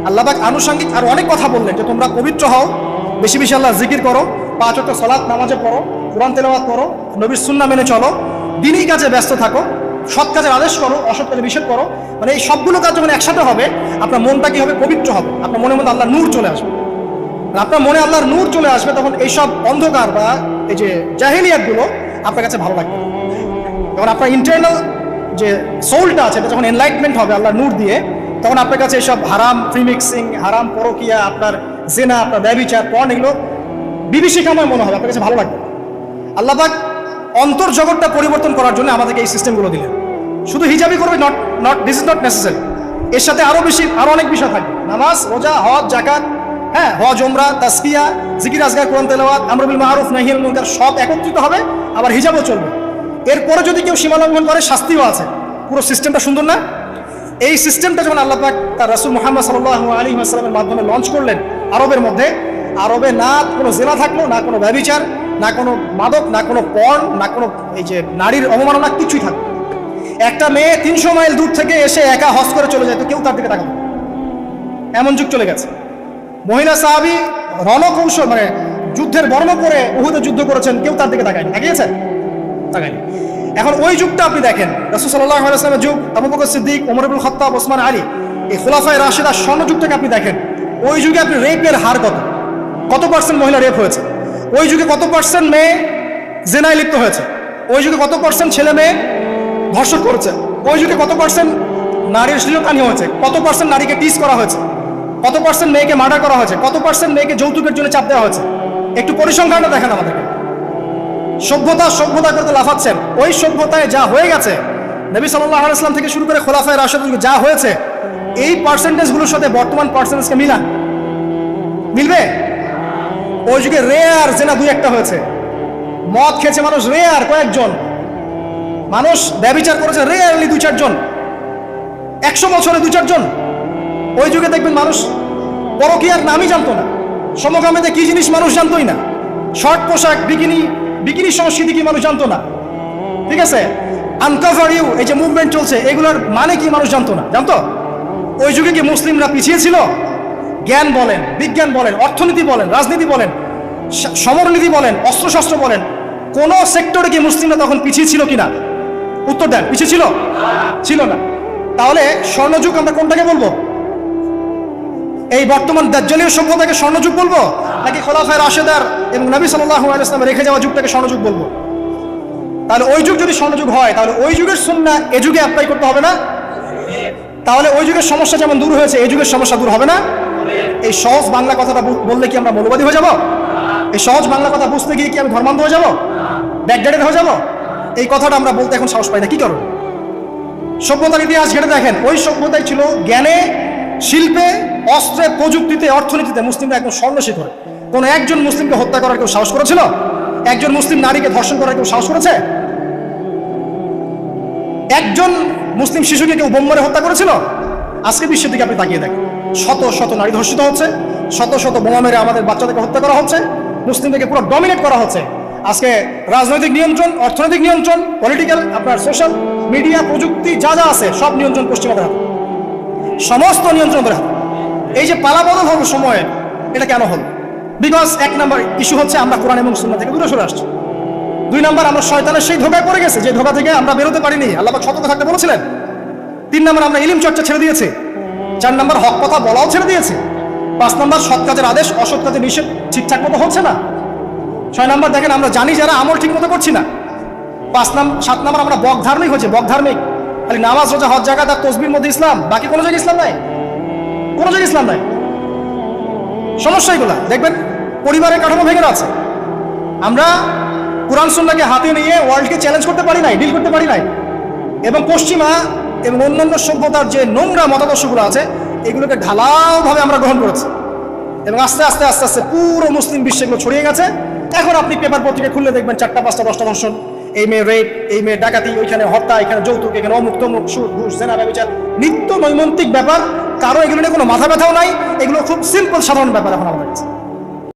আল্লাহ পাক আনুষঙ্গিক আর অনেক কথা বললেন যে তোমরা পবিত্র হও, বেশি বেশি আল্লাহর জিকির করো, 5 ওয়াক্ত সালাত নামাজে পড়ো, কোরআন তেলাওয়াত করো, নবীর সুন্নাহ মেনে চলো, দ্বীনি কাজে ব্যস্ত থাকো, সৎ কাজের আদেশ করো, অসৎ কাজে নিষেধ করো। মানে এই সবগুলো কাজ যখন একসাথে হবে, আপনার মনটা কি হবে? পবিত্র হবে। আপনার মনের মধ্যে আল্লাহর নূর চলে আসবে। আপনার মনে আল্লাহর নূর চলে আসবে, তখন এইসব অন্ধকার বা এই যে জাহিলিয়াতগুলো আপনার কাছে ভালো লাগবে। যখন আপনার ইন্টারনাল যে সোলটা আছে এটা যখন এনলাইটমেন্ট হবে আল্লাহর নূর দিয়ে, তখন আপনার কাছে এসব হারাম প্রিমিক্সিং, হারাম পরকিয়া, আপনার জেনা, আপনার ব্যভিচার, পর্ন, এগুলো বিভীষিকাময় মনে হবে, আপনার কাছে ভালো লাগবে। আল্লাহ পাক অন্তর জগৎটা পরিবর্তন করার জন্য আমাদেরকে এই সিস্টেমগুলো দিলেন। শুধু হিজাবই করবে দিস ইজ নট নেসেসারি, এর সাথে আরো অনেক বিষয় থাকবে, নামাজ, রোজা, হজ, যাকাত, হ্যাঁ, হজ, উমরা, তাসকিয়া, জিকির, আজকার, কোরআন তেলাওয়াত, আমর বিল মারুফ, নাহি আনিল মুনকার, সব একত্রিত হবে, আবার হিজাবও চলবে। এরপরে যদি কেউ সীমা লঙ্ঘন করে শাস্তিও আছে। পুরো সিস্টেমটা সুন্দর না? এই সিস্টেমটা যখন আল্লাহ পাক তার রাসূল মুহাম্মদ সাল্লাল্লাহু আলাইহি ওয়াসাল্লামের মাধ্যমে লঞ্চ করলেন আরবের মধ্যে, আরবে না কোনো জেনা থাকলো, না কোনো ব্যভিচার, না কোনো মাদক, না কোনো পর্ন, না কোনো এই যে নারীর অবমাননা, কিছুই থাকবে। একটা মেয়ে 300 মাইল দূর থেকে এসে একা হজ করে চলে যায়, তো কেউ তার দিকে তাকাবে, এমন যুগ চলে গেছে। মহিলা সাহাবী রণকৌশল মানে যুদ্ধের বর্ণ করে উহুদে যুদ্ধ করেছেন, কেউ তার দিকে তাকায়নি, তাকিয়েছে? তাকায়নি। এখন ওই যুগটা আপনি দেখেন, রাসূল সাল্লাল্লাহু আলাইহি ওয়াসাল্লামের যুগ, আবু বকর সিদ্দিক, ওমর ইবনুল খাত্তাব, ওসমান, আলী, এই খুলাফায়ে রাশিদার স্বর্ণ যুগটাকে আপনি দেখেন। ওই যুগে আপনি রেপের হার কত পার্সেন্ট মহিলা রেপ হয়েছে? ওই যুগে কত পার্সেন্ট মেয়ে জেনায় লিপ্ত হয়েছে? ওই যুগে কত পার্সেন্ট ছেলে মেয়ে ধর্ষণ করেছে? ওই যুগে কত পার্সেন্ট নারীর শ্লীলতাহানি হয়েছে? কত পার্সেন্ট নারীকে টিজ করা হয়েছে? কত পার্সেন্ট মেয়েকে মার্ডার করা হয়েছে? কত পার্সেন্ট মেয়েকে যৌতুকের জন্য চাপ দেওয়া হয়েছে? একটু পরিসংখ্যানটা দেখেন আমাদেরকে। সভ্যতা করতে লাফাচ্ছেন। ওই সভ্যতায় যা হয়ে গেছে, নবী সাল্লাল্লাহু আলাইহি ওয়াসাল্লাম থেকে শুরু করে খোলাফায়ে রাশিদিন যা হয়েছে, এই পার্সেন্টেজগুলোর সাথে বর্তমান পার্সেন্টেজকে মিলবে? ওই যুগে রেয়ার জেনা 2-1টা হয়েছে, মদ খেয়েছে মানুষ রেয়ার কয়েকজন, মানুষ ব্যভিচার করেছে রেয়ারলি 2-4 জন, 100 বছরে 2-4 জন। ওই যুগে দেখবেন মানুষ পরকীয়ার নামই জানতো না, সমকামিতা কি জিনিস মানুষ জানতোই না, শর্ট পোশাক, বিকিনি সংস্কৃতি কি মানুষ জানতো না, ঠিক আছে? আনকভার ইউ, এই যে মুভমেন্ট চলছে, এগুলোর মানে কি মানুষ জানতো না, জানতো? ওই যুগে কি মুসলিমরা পিছিয়ে ছিল? জ্ঞান বলেন, বিজ্ঞান বলেন, অর্থনীতি বলেন, রাজনীতি বলেন, সমরনীতি বলেন, অস্ত্রশস্ত্র বলেন, কোন সেক্টরে কি মুসলিমরা তখন পিছিয়ে ছিল কিনা? উত্তর দেন, পিছিয়ে ছিল? ছিল না। তাহলে স্বর্ণযুগ আমরা কোনটাকে বলবো? এই বর্তমান দাজ্জালীয় সভ্যতাকে স্বর্ণযুগ বলবো, নাকি খোলাফায়ে রাশেদার এবং নবী সাল্লাল্লাহু আলাইহি ওয়াসাল্লাম রেখে যাওয়া যুগটাকে স্বর্ণযুগ বলবো? তাহলে ওই যুগ যদি স্বর্ণযুগ হয়, তাহলে ওই যুগের সুন্নাহ এই যুগে অ্যাপ্লাই করতে হবে না? তাহলে ওই যুগের সমস্যা যেমন দূর হয়েছে, এই যুগের সমস্যা দূর হবে না? এই সহজ বাংলা কথাটা বললে কি আমরা মৌলবাদী হয়ে যাব? এই সহজ বাংলা কথা বুঝতে গিয়ে কি আমি ধর্মান্ধ হয়ে যাব, ব্যাকডেটেড হয়ে যাব? এই কথাটা আমরা বলতে এখন সাহস পাই না। কি কারণ? সভ্যতার ইতিহাস ঘেটে দেখেন, ওই সভ্যতাই ছিল জ্ঞানে, শিল্পে, অস্ত্রে, প্রযুক্তিতে, অর্থনীতিতে মুসলিমরা একদম স্বর্ণশিখরে। কোন একজন মুসলিমকে হত্যা করার কেউ সাহস করেছিল? একজন মুসলিম নারীকে ধর্ষণ করার কেউ সাহস করেছে? একজন মুসলিম শিশুকে কেউ বোম মেরে হত্যা করেছিল? আজকে বিশ্বের দিকে আপনি তাকিয়ে দেখেন, শত শত নারী ধর্ষিত হচ্ছে, শত শত বোমা মেরে আমাদের বাচ্চাদেরকে হত্যা করা হচ্ছে, মুসলিমদেরকে পুরো ডমিনেট করা হচ্ছে। আজকে রাজনৈতিক নিয়ন্ত্রণ, অর্থনৈতিক নিয়ন্ত্রণ, পলিটিক্যাল, আপনার সোশ্যাল মিডিয়া, প্রযুক্তি যা যা আছে সব নিয়ন্ত্রণ পশ্চিমাদের হাতে, সমস্ত নিয়ন্ত্রণদের হাতে। এই যে পালাবদল হল সময়ে, এটা কেন হল? বিকজ এক নাম্বার ইস্যু হচ্ছে আমরা কোরআন এবং সুন্নাহ থেকে দূরে সরে আসছি। দুই নাম্বার, আমরা শয়তানের সেই ধোকায় পড়ে গেছে, যে ধোকা থেকে আমরা বেরোতে পারিনি, আল্লাহ পাক সতর্ক থাকতে বলেছিলেন। তিন নাম্বার, আমরা ইলম চর্চা ছেড়ে দিয়েছি। চার নাম্বার, হক কথা বলাও ছেড়ে দিয়েছে। পাঁচ নাম্বার, সৎ কাজের আদেশ, অসৎ কাজের নিষেধ ঠিকঠাক মতো হচ্ছে না। ছয় নাম্বার, দেখেন আমরা জানি যারা আমল ঠিক মতো করছি না। সাত নাম্বার, আমরা বক ধার্মিক হচ্ছে, বক ধার্মিক, খালি নামাজ, রোজা, হজ, যাকাত আর তাসবিহর মধ্যে ইসলাম, বাকি কোনো জায়গায় ইসলাম নাই, কোনো জায়গায় ইসলাম নাই। সমস্যা এগুলা দেখবেন, পরিবারের কাঠামো ভেঙে আছে। আমরা কোরআন সুন্নাহকে হাতে নিয়ে ওয়ার্ল্ডকে চ্যালেঞ্জ করতে পারি নাই, ডিল করতে পারি নাই। এবং পশ্চিমা এবং অন্যান্য সভ্যতার যে নোংরা মতাদর্শগুলো আছে, এগুলোকে ঢালাওভাবে আমরা গ্রহণ করেছি এবং আস্তে আস্তে আস্তে আস্তে পুরো মুসলিম বিশ্বে এগুলো ছড়িয়ে গেছে। এখন আপনি পেপার পত্রিকা খুললে দেখবেন 4টা 5টা 10টা ধর্ষণ, এই মেয়ে রেপ, এই মেয়ে ডাকাতি, ওইখানে হত্যা, এখানে যৌতুক, এখানে অমুক তমুক, সুদ, ঘুষ, জেনা, ব্যভিচার, নিত্য নৈমিত্তিক ব্যাপার। কারো এগুলো নিয়ে কোনো মাথা ব্যথাও নাই, এগুলো খুব সিম্পল সাধারণ ব্যাপার এখন আমাদের কাছে।